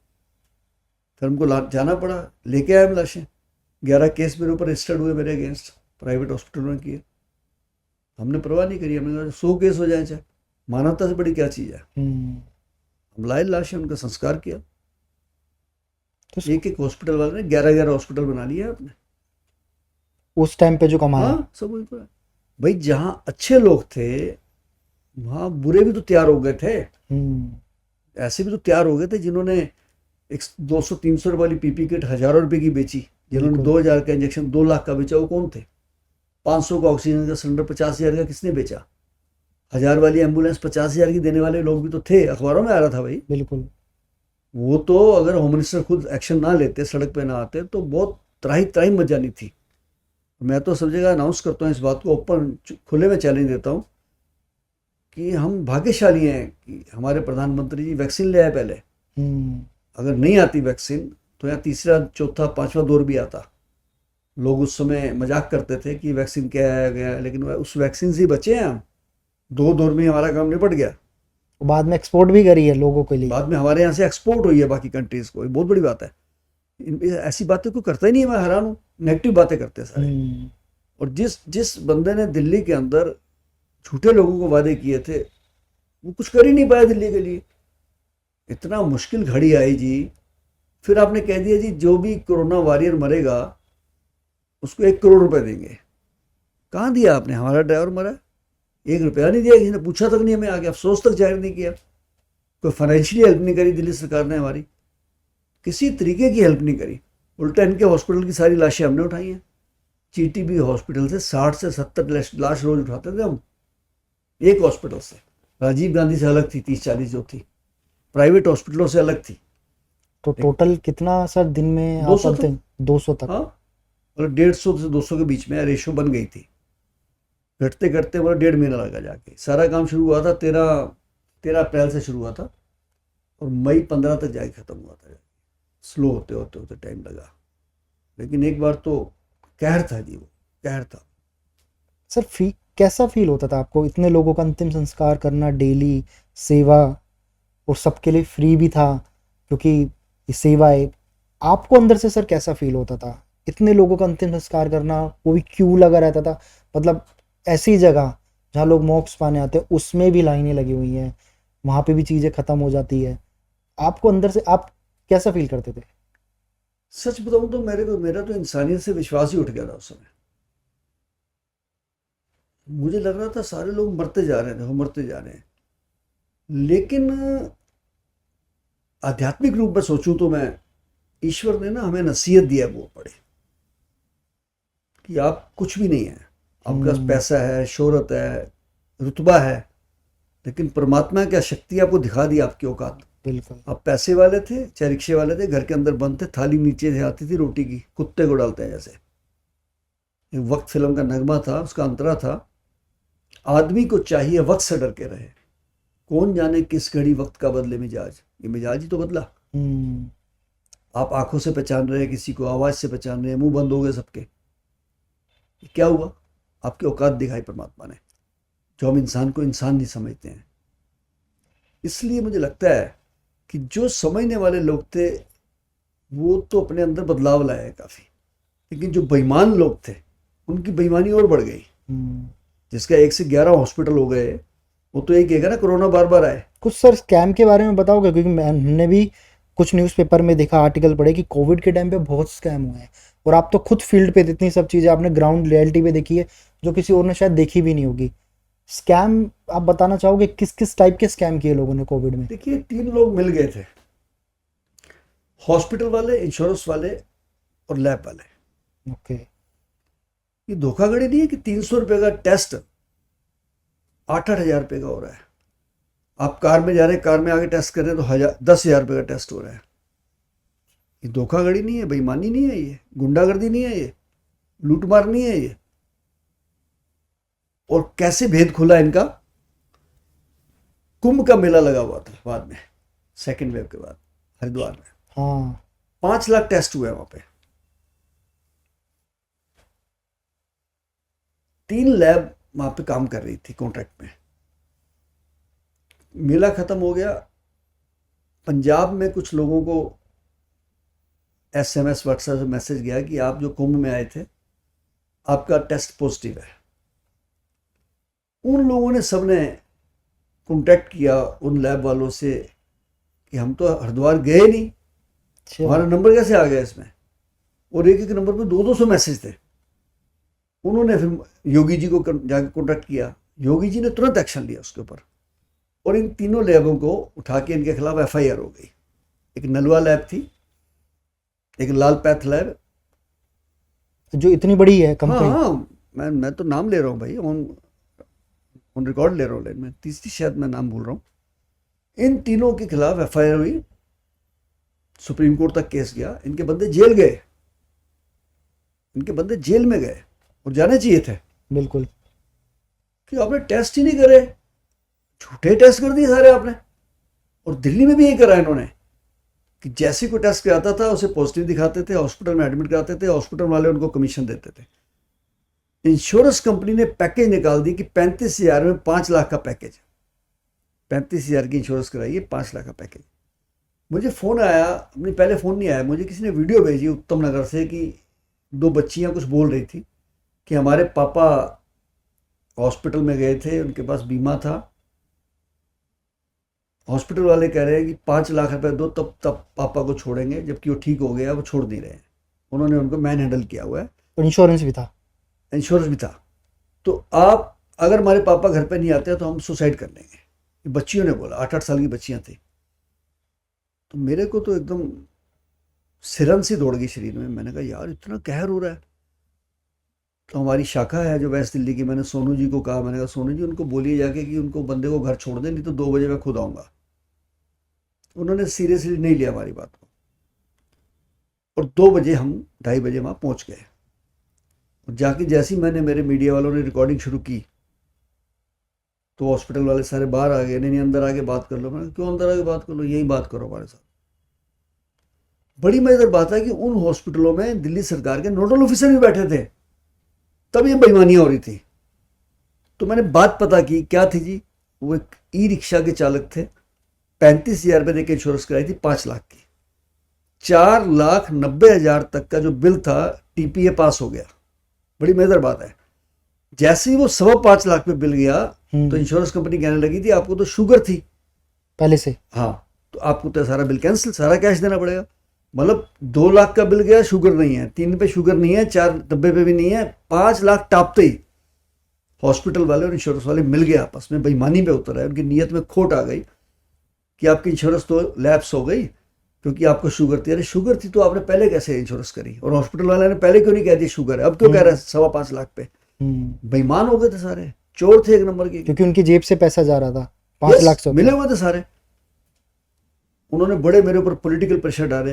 फिर हमको जाना पड़ा, लेके आए हम लाशें। 11 केस मेरे ऊपर रजिस्टर्ड हुए मेरे अगेंस्ट, प्राइवेट हॉस्पिटलों ने किए। हमने परवाह नहीं करी, हमने कहा 100 केस हो जाए चाहे, मानवता से बड़ी क्या चीज़ है। हम लाए लाशें, उनका संस्कार किया। तो एक हॉस्पिटल वाले ने 11 हॉस्पिटल बना लिया आपने। उस टाइम पे जो कमाया। हाँ सब वही पर। भाई जहाँ अच्छे लोग थे वहाँ बुरे भी तो तैयार हो गए थे। ऐसे भी तो तैयार हो गए थे जिन्होंने एक 200-300 रुपये वाली पीपी किट हज़ारों रुपए की बेची, जिन्होंने 2000 का इंजेक्शन 2 लाख का बेचा, वो कौन थे? 500 का ऑक्सीजन का सिलेंडर 50,000 का किसने बेचा? 1000 वाली एम्बुलेंस 50,000 की देने वाले लोग भी तो थे, अखबारों में आ रहा था भाई। बिल्कुल। वो तो अगर होम मिनिस्टर खुद एक्शन ना लेते, सड़क पे ना आते, तो बहुत त्राही त्राही मच जानी थी। मैं तो सब जगह अनाउंस करता हूँ इस बात को, ओपन खुले में चैलेंज देता हूँ कि हम भाग्यशाली हैं कि हमारे प्रधानमंत्री जी वैक्सीन ले आए पहले। अगर नहीं आती वैक्सीन तो यहाँ 3रा 4था 5वां दौर भी आता। लोग उस समय मजाक करते थे कि वैक्सीन क्या आया गया, लेकिन उस वैक्सीन से ही बचे हैं हम। 2 दौर में हमारा काम निपट गया। बाद में एक्सपोर्ट भी करी है लोगों के लिए, बाद में हमारे यहाँ से एक्सपोर्ट हुई है बाकी कंट्रीज़ को, ये बहुत बड़ी बात है। ऐसी बातें कोई करता ही नहीं है, मैं हैरान हूँ। नेगेटिव बातें करते हैं सारे। और जिस बंदे ने दिल्ली के अंदर झूठे लोगों को वादे किए थे, वो कुछ कर ही नहीं पाया दिल्ली के लिए। इतना मुश्किल घड़ी आई जी, फिर आपने कह दिया जी जो भी कोरोना वॉरियर मरेगा उसको 1 करोड़ रुपए देंगे। कहाँ दिया आपने? हमारा ड्राइवर मरा, 1 रुपया नहीं दिया, किसी ने पूछा तक नहीं हमें आगे, अफसोस तक जाहिर नहीं किया, कोई फाइनेंशियली हेल्प नहीं करी दिल्ली सरकार ने हमारी, किसी तरीके की हेल्प नहीं करी। उल्टा इनके हॉस्पिटल की सारी लाशें हमने उठाई हैं। जीटीबी हॉस्पिटल से 60 से 70 लाश रोज उठाते थे हम, एक हॉस्पिटल से। राजीव गांधी से अलग थी 30-40 जो थी, प्राइवेट हॉस्पिटलों से अलग थी। तो टोटल कितना सर दिन में आप 200 करते हैं? 200 तक? हाँ, मतलब 150 से 200 के बीच में रेशो बन गई थी। घटते घटते मतलब 1.5 महीना लगा जाके। सारा काम शुरू हुआ था 13 अप्रैल से शुरू हुआ था और मई 15 तक जाके ख़त्म हुआ था। स्लो होते होते होते टाइम लगा, लेकिन एक बार तो कहर था जी, वो कहर था। सर कैसा फील होता था आपको, इतने लोगों का अंतिम संस्कार करना, डेली सेवा, और सबके लिए फ्री भी था क्योंकि ये सेवा है। आपको अंदर से सर कैसा फील होता था, इतने लोगों का अंतिम संस्कार करना, वो भी क्यू लगा रहता था, मतलब ऐसी जगह जहाँ लोग मोक्ष पाने आते हैं उसमें भी लाइनें लगी हुई हैं, वहाँ पे भी चीज़ें ख़त्म हो जाती है। आपको अंदर से आप कैसा फील करते थे? सच बताऊं तो मेरा तो इंसानियत से विश्वास ही उठ गया था उस समय। मुझे लग रहा था सारे लोग मरते जा रहे हैं, मरते जा रहे हैं। लेकिन आध्यात्मिक रूप में सोचूं तो मैं, ईश्वर ने ना हमें नसीहत दिया है वो पढ़े कि आप कुछ भी नहीं है, आपके पास पैसा है, शोहरत है, रुतबा है, लेकिन परमात्मा की शक्ति आपको दिखा दी, आपकी औकात। बिल्कुल। आप पैसे वाले थे, चाहे रिक्शे वाले थे, घर के अंदर बंद थे, थाली नीचे से आती थी रोटी की, कुत्ते को डालते हैं जैसे। एक वक्त फिल्म का नगमा था, उसका अंतरा था, आदमी को चाहिए वक्त से डर के रहे, कौन जाने किस घड़ी वक्त का बदले मिजाज। ये मिजाज ही तो बदला। आप आंखों से पहचान रहे हैं किसी को, आवाज से पहचान रहे हैं, मुंह बंद हो गए सबके। ये क्या हुआ? आपकी औकात दिखाई परमात्मा ने, जो हम इंसान को इंसान नहीं समझते हैं। इसलिए मुझे लगता है कि जो समझने वाले लोग थे वो तो अपने अंदर बदलाव लाए काफ़ी, लेकिन जो बेईमान लोग थे उनकी बेईमानी और बढ़ गई। जिसका 1 से 11 हॉस्पिटल हो गए, वो तो एक कहेगा ना कोरोना बार बार आए। कुछ सर स्कैम के बारे में बताओगे, क्योंकि हमने भी कुछ न्यूज़पेपर में देखा, आर्टिकल पढ़े कि कोविड के टाइम पे बहुत स्कैम हुए हैं, और आप तो खुद फील्ड पे थे, इतनी सब चीज़ें आपने ग्राउंड रियलिटी पे देखी है जो किसी और ने शायद देखी भी नहीं होगी। स्कैम आप बताना चाहोगे, किस किस टाइप के स्कैम किए लोगों ने कोविड में? देखिए 3 लोग मिल गए थे, हॉस्पिटल वाले, इंश्योरेंस वाले और लैब वाले। ओके। ये धोखाधड़ी नहीं है कि 300 रुपये का टेस्ट 8-8 हज़ार रुपये का हो रहा है। आप कार में जा रहे हैं, कार में आगे टेस्ट कर रहे हैं तो 10,000 रुपये का टेस्ट हो रहा है। ये धोखाधड़ी नहीं है, बेईमानी नहीं है, ये गुंडागर्दी नहीं है, ये लूटमार नहीं है ये। और कैसे भेद खुला इनका? कुंभ का मेला लगा हुआ था बाद में, सेकेंड वेव के बाद, हरिद्वार में। हाँ। 5 लाख टेस्ट हुए वहां पे। 3 लैब वहां पे काम कर रही थी कॉन्ट्रैक्ट में। मेला खत्म हो गया, पंजाब में कुछ लोगों को SMS व्हाट्सएप से मैसेज गया कि आप जो कुंभ में आए थे आपका टेस्ट पॉजिटिव है। उन लोगों ने सबने कॉन्टैक्ट किया उन लैब वालों से कि हम तो हरिद्वार गए नहीं, हमारा नंबर कैसे आ गया इसमें। और एक एक नंबर पे 200-200 मैसेज थे। उन्होंने फिर योगी जी को जाकर कॉन्टैक्ट किया, योगी जी ने तुरंत एक्शन लिया उसके ऊपर, और इन तीनों लैबों को उठा के इनके खिलाफ FIR हो गई। एक नलवा लैब थी, एक लाल पैथ लैब, जो इतनी बड़ी है कंपनी। हाँ, मैं तो नाम ले रहा हूँ भाई, ऑन रिकॉर्ड ले रहा हूँ, लेकिन मैं तीसरी शायद मैं नाम भूल रहा हूँ। इन तीनों के खिलाफ FIR हुई, सुप्रीम कोर्ट तक केस गया, इनके बंदे जेल गए, इनके बंदे जेल में गए, और जाने चाहिए थे। बिल्कुल। कि आपने टेस्ट ही नहीं करे, झूठे टेस्ट कर दिए सारे आपने। और दिल्ली में भी यही करा इन्होंने कि जैसे कोई टेस्ट कराता था उसे पॉजिटिव दिखाते थे, हॉस्पिटल में एडमिट कराते थे, हॉस्पिटल वाले उनको कमीशन देते थे। इंश्योरेंस कंपनी ने पैकेज निकाल दी कि 35,000 में 5 लाख का पैकेज, 35,000 की इंश्योरेंस कराइए, 5 लाख का पैकेज। मुझे फ़ोन आया, अपनी पहले फ़ोन नहीं आया, मुझे किसी ने वीडियो भेजी उत्तम नगर से कि 2 बच्चियां कुछ बोल रही थी कि हमारे पापा हॉस्पिटल में गए थे, उनके पास बीमा था, हॉस्पिटल वाले कह रहे हैं कि 5 लाख रुपए दो तब पापा को छोड़ेंगे, जबकि वो ठीक हो गया, वो छोड़ नहीं रहे हैं। उन्होंने उनको मैन हैंडल किया हुआ है, और इंश्योरेंस भी था। इंश्योरेंस भी था। तो आप अगर हमारे पापा घर पे नहीं आते तो हम सुसाइड कर लेंगे, ये बच्चियों ने बोला, 8-8 साल की बच्चियां थी। तो मेरे को तो एकदम सिरन सी दौड़ गई शरीर में। मैंने कहा यार इतना कहर हो रहा है। तो हमारी शाखा है जो वेस्ट दिल्ली की, मैंने सोनू जी को कहा, मैंने कहा सोनू जी उनको बोलिए जाके कि उनको बंदे को घर छोड़ दें, नहीं तो 2 बजे मैं खुद आऊँगा। उन्होंने सीरियसली नहीं लिया हमारी बात को, और 2 बजे हम 2:30 बजे वहाँ पहुँच गए। और जाके जैसे ही मैंने, मेरे मीडिया वालों ने रिकॉर्डिंग शुरू की तो हॉस्पिटल वाले सारे बाहर आ गए, नहीं अंदर आके बात कर लो। मैंने क्यों अंदर आके बात कर लो, यही बात करो हमारे साथ। बड़ी मजेदार बात है कि उन हॉस्पिटलों में दिल्ली सरकार के नोडल ऑफिसर भी बैठे थे, तब ये बेईमानियां हो रही थी। तो मैंने बात पता की, क्या थी जी, वो एक ई रिक्शा के चालक थे, 35,000 रुपये देकर इंश्योरेंस कराई थी 5 लाख की। 4,90,000 तक का जो बिल था टीपीए पास हो गया। बड़ी मजेदार बात है, जैसे ही वो 5.25 लाख पे बिल गया तो इंश्योरेंस कंपनी कहने लगी थी आपको तो शुगर थी पहले से, हाँ, तो आपको तो सारा बिल कैंसिल, सारा कैश देना पड़ेगा। मतलब 2 लाख का बिल गया, शुगर नहीं है, 3 पे शुगर नहीं है, 4 पे भी नहीं है, 5 लाख टापते ही हॉस्पिटल वाले और इंश्योरेंस वाले मिल गए आपस में, बेईमानी पे उतर आए। उनकी नीयत में खोट आ गई कि आपकी इंश्योरेंस तो लैप्स हो गई क्योंकि आपको शुगर थी। अरे शुगर थी तो आपने पहले कैसे इंश्योरेंस करी, और हॉस्पिटल वाले ने पहले क्यों नहीं कह दिया शुगर है, अब क्यों कह रहा है 5.25 लाख पे। बेईमान हो गए थे सारे, चोर थे एक नंबर के, क्योंकि उनकी जेब से पैसा जा रहा था। 5 लाख से मिले हुए थे सारे। उन्होंने बड़े मेरे ऊपर पॉलिटिकल प्रेशर डाले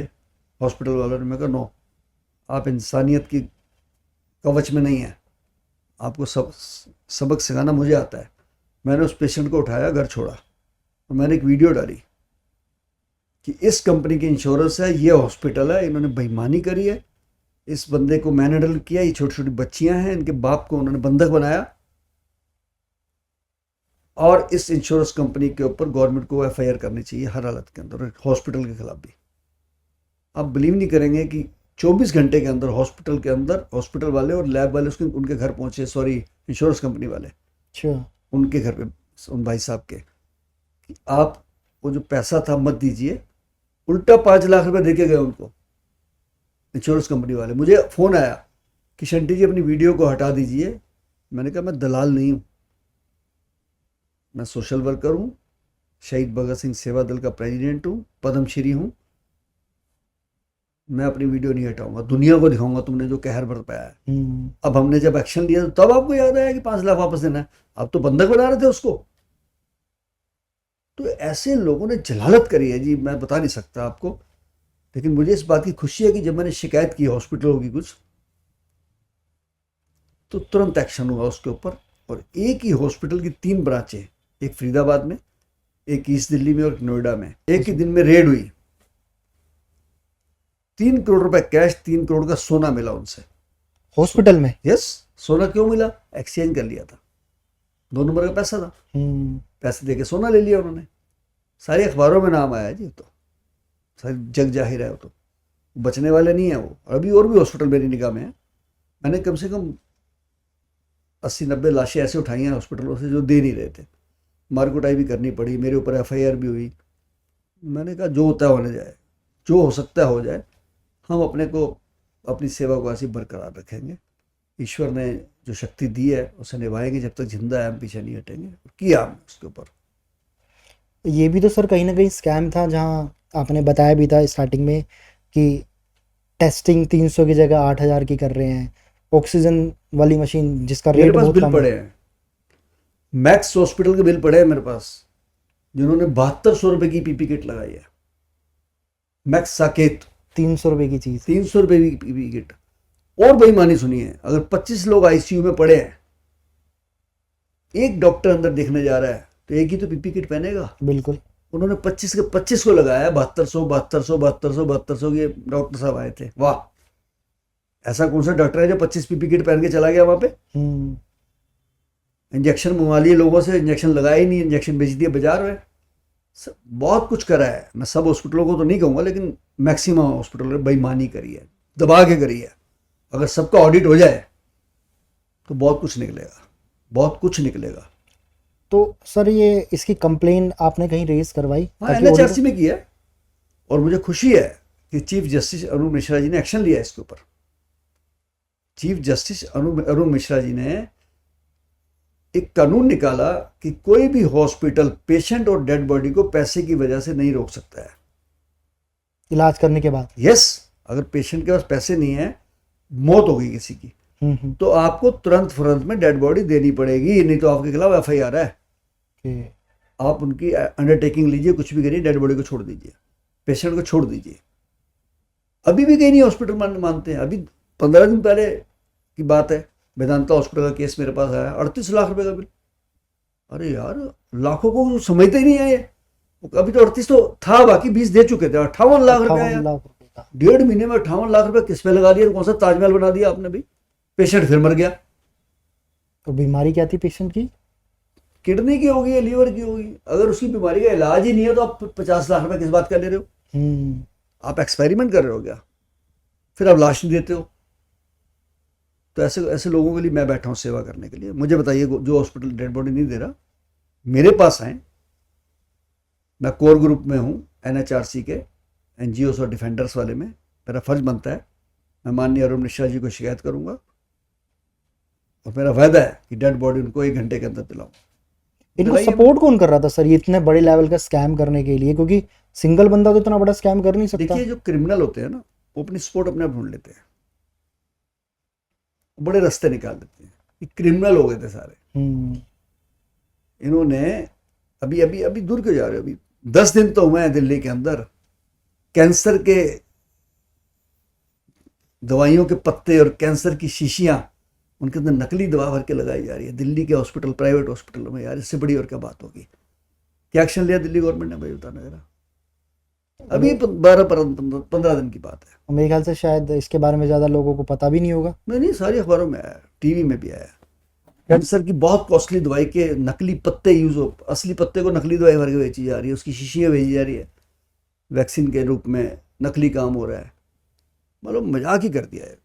हॉस्पिटल वालों ने। मैं कहा नो, आप इंसानियत की कवच में नहीं है, आपको सबक सिखाना मुझे आता है। मैंने उस पेशेंट को उठाया, घर छोड़ा, और मैंने एक वीडियो डाली कि इस कंपनी की इंश्योरेंस है, ये हॉस्पिटल है, इन्होंने बेईमानी करी है, इस बंदे को मैनडल किया, ये छोटी छोटी बच्चियां हैं, इनके बाप को उन्होंने बंधक बनाया, और इस इंश्योरेंस कंपनी के ऊपर गवर्नमेंट को एफआईआर करनी चाहिए हर हालत के अंदर, हॉस्पिटल के खिलाफ भी। आप बिलीव नहीं करेंगे कि 24 घंटे के अंदर हॉस्पिटल के अंदर हॉस्पिटल वाले और लैब वाले उनके घर पहुंचे, सॉरी इंश्योरेंस कंपनी वाले, अच्छा, उनके घर पे, उन भाई साहब के, कि आप वो जो पैसा था मत दीजिए। उल्टा 5 लाख रुपए देके गए उनको इंश्योरेंस कंपनी वाले। मुझे फ़ोन आया कि शंटी जी अपनी वीडियो को हटा दीजिए। मैंने कहा मैं दलाल नहीं हूँ, मैं सोशल वर्कर हूँ, शहीद भगत सिंह सेवा दल का प्रेसिडेंट हूँ, पद्मश्री हूँ, मैं अपनी वीडियो नहीं हटाऊंगा, दुनिया को दिखाऊंगा तुमने जो कहर बरपाया है। अब हमने जब एक्शन लिया तो तब आपको याद आया कि 5 लाख वापस देना है, आप तो बंधक बना रहे थे उसको। तो ऐसे लोगों ने जलालत करी है जी, मैं बता नहीं सकता आपको। लेकिन मुझे इस बात की खुशी है कि जब मैंने शिकायत की हॉस्पिटलों की कुछ, तो तुरंत एक्शन हुआ उसके ऊपर। और एक ही हॉस्पिटल की 3 ब्रांचें, एक फरीदाबाद में, एक ईस्ट दिल्ली में और एक नोएडा में, एक ही दिन में रेड हुई। 3 करोड़ रुपए कैश, 3 करोड़ का सोना मिला उनसे हॉस्पिटल में। यस, सोना क्यों मिला, एक्सचेंज कर लिया था, 2 नंबर का पैसा था, पैसे देके सोना ले लिया उन्होंने। सारे अखबारों में नाम आया जी, तो सारी जग जाहिर है, वो तो बचने वाले नहीं है वो। अभी और भी हॉस्पिटल मेरी निगाह में है, मैंने कम से कम 80-90 लाशें ऐसे उठाई हैं हॉस्पिटलों से जो दे नहीं रहे थे, मारकुटाई भी करनी पड़ी, मेरे ऊपर एफआईआर भी हुई। मैंने कहा जो होता है होने जाए, जो हो सकता है हो जाए, हम अपने को, अपनी सेवा को ऐसी बरकरार रखेंगे। ईश्वर ने जो शक्ति दी है उसे निभाएंगे, जब तक जिंदा है हम पीछे नहीं हटेंगे। किया हमने उसके ऊपर। ये भी तो सर कहीं ना कहीं स्कैम था, जहाँ आपने बताया भी था स्टार्टिंग में कि टेस्टिंग 300 की जगह 8,000 की कर रहे हैं, ऑक्सीजन वाली मशीन जिसका मेरे रेट पास बहुत बिल कम पड़े है। हैं, मैक्स हॉस्पिटल के बिल पड़े हैं मेरे पास, जिन्होंने 7200 रुपए की पीपी किट लगाई है। मैक्स साकेत 300 रुपए की चीज़। 300 रुपए की पीपी किट। और बेईमानी सुनिए, अगर 25 लोग आईसीयू में पड़े हैं, एक डॉक्टर अंदर देखने जा रहा है, तो एक ही तो पीपी किट पहनेगा। बिल्कुल। उन्होंने 25 के 25 को लगाया, 7200 ये डॉक्टर साहब आए थे। वाह, ऐसा कौन सा डॉक्टर है जो 25 पीपी किट पहन के चला गया वहां पे। इंजेक्शन मंगवा लिए लोगों से, इंजेक्शन लगाया ही नहीं, इंजेक्शन बेच दिए बाजार में। बहुत कुछ करा है, मैं सब हॉस्पिटलों को तो नहीं कहूँगा, लेकिन मैक्सिमम हॉस्पिटलों ने बेईमानी करी है, दबा के करी है। अगर सबका ऑडिट हो जाए तो बहुत कुछ निकलेगा, बहुत कुछ निकलेगा। तो सर ये इसकी कंप्लेन आपने कहीं रेज करवाई? हाँ, एनएचआरसी में किया, और मुझे खुशी है कि चीफ जस्टिस अरुण मिश्रा जी ने एक्शन लिया इसके ऊपर। चीफ जस्टिस अरुण मिश्रा जी ने एक कानून निकाला कि कोई भी हॉस्पिटल पेशेंट और डेड बॉडी को पैसे की वजह से नहीं रोक सकता है। इलाज करने के बाद। यस, अगर पेशेंट के पास पैसे नहीं है, मौत हो गई किसी की, तो आपको तुरंत फौरन में डेड बॉडी देनी पड़ेगी, नहीं तो आपके खिलाफ FIR है। आप उनकी अंडरटेकिंग लीजिए, कुछ भी करिए, डेड बॉडी को छोड़ दीजिए, पेशेंट को छोड़ दीजिए। अभी भी कहीं नहीं हॉस्पिटल मानते हैं। अभी 15 दिन पहले की बात है, वेदांता हॉस्पिटल का केस मेरे पास आया, 38 लाख रुपए का बिल। अरे यार, लाखों को जो समझते ही नहीं है ये। अभी तो 38 तो था, बाकी 20 दे चुके थे। 58 लाख रुपए आया। 1.5 महीने में 58 लाख रुपए किस पे लगा दिया? कौन सा ताजमहल बना दिया आपने भी? पेशेंट फिर मर गया। तो बीमारी क्या थी पेशेंट की? किडनी की होगी या लीवर की होगी। अगर उसकी बीमारी का इलाज ही नहीं है तो आप 50 लाख रुपए किस बात का ले रहे हो? आप एक्सपेरिमेंट कर रहे हो क्या? फिर आप लाश नहीं देते हो। तो ऐसे ऐसे लोगों के लिए मैं बैठा हूँ सेवा करने के लिए। मुझे बताइए, जो हॉस्पिटल डेड बॉडी नहीं दे रहा, मेरे पास आए। मैं कोर ग्रुप में हूँ NHRC के, NGOs और डिफेंडर्स वाले में। मेरा फर्ज बनता है, मैं माननीय अरुण मिश्रा जी को शिकायत करूंगा और मेरा वायदा है कि डेड बॉडी उनको 1 घंटे के अंदर दिलाऊं। इनको सपोर्ट कौन कर रहा था सर ये इतने बड़े लेवल का स्कैम करने के लिए? क्योंकि सिंगल बंदा तो इतना बड़ा स्कैम कर नहीं सकता। देखिए, जो क्रिमिनल होते हैं ना, वो अपनी सपोर्ट अपने आप ढूंढ लेते हैं, बड़े रास्ते निकाल देते हैं। ये क्रिमिनल हो गए थे सारे। इन्होंने अभी अभी अभी दूर क्यों जा रहे हो? अभी 10 दिन तो हुए हैं दिल्ली के अंदर, कैंसर के दवाइयों के पत्ते और कैंसर की शीशियां, उनके अंदर नकली दवा भर के लगाई जा रही है दिल्ली के हॉस्पिटल, प्राइवेट हॉस्पिटलों में। यार, इससे बड़ी और क्या बात होगी? क्या एक्शन लिया दिल्ली गवर्नमेंट ने भाई, बताना जरा। अभी 12-15 दिन की बात है। मेरे ख्याल से शायद इसके बारे में ज्यादा लोगों को पता भी नहीं होगा। नहीं, सारी अखबारों में आया, टीवी में भी आया। कैंसर की बहुत कॉस्टली दवाई के नकली पत्ते यूज हो, असली पत्ते को नकली दवाई भर के बेची जा रही है, उसकी शीशियाँ भेजी जा रही है, वैक्सीन के रूप में नकली काम हो रहा है। मतलब मजाक ही कर दिया है।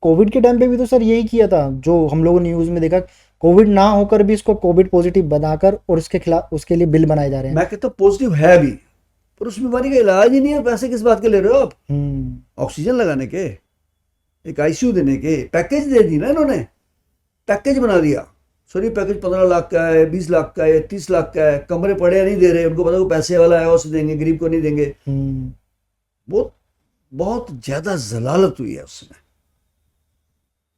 कोविड के टाइम पे भी तो सर यही किया था, जो हम लोगों ने न्यूज में देखा। कोविड ना होकर भी इसको कोविड पॉजिटिव बनाकर और उसके खिलाफ उसके लिए बिल बनाए जा रहे हैं। मैं कहता हूँ पॉजिटिव है भी, पर उस बीमारी का इलाज ही नहीं है। पैसे किस बात के ले रहे हो आप? ऑक्सीजन लगाने के, एक ICU देने के, पैकेज दे दी ना इन्होंने, पैकेज बना दिया। सॉरी, पैकेज 15 लाख का है, 20 लाख का है, 30 लाख का है। कमरे पड़े नहीं दे रहे, उनको पता, वो पैसे वाला है उसे देंगे, गरीब को नहीं देंगे। बहुत ज्यादा जलालत हुई है उसमें,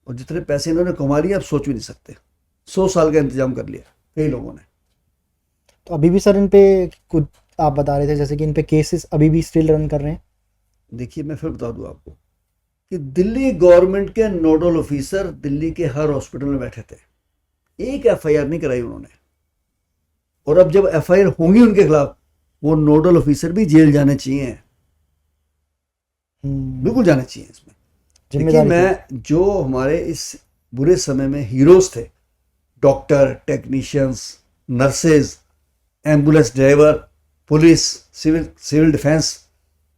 और जितने पैसे इन्होंने कमा लिए आप सोच भी नहीं सकते। 100 साल का इंतजाम कर लिया कई लोगों ने। तो अभी भी सर इन पे कुछ आप बता रहे थे, जैसे कि इन पे केसेस अभी भी स्टिल रन कर रहे हैं। देखिए, मैं फिर बता दूं आपको कि दिल्ली गवर्नमेंट के नोडल ऑफिसर दिल्ली के हर हॉस्पिटल में बैठे थे, एक FIR नहीं कराई उन्होंने। और अब जब FIR होंगी उनके खिलाफ, वो नोडल ऑफिसर भी जेल जाने चाहिए, बिल्कुल जाने चाहिए इसमें। देखिए, मैं जो हमारे इस बुरे समय में हीरोज थे, doctor, technicians, nurses, ambulance driver, police, civil defence,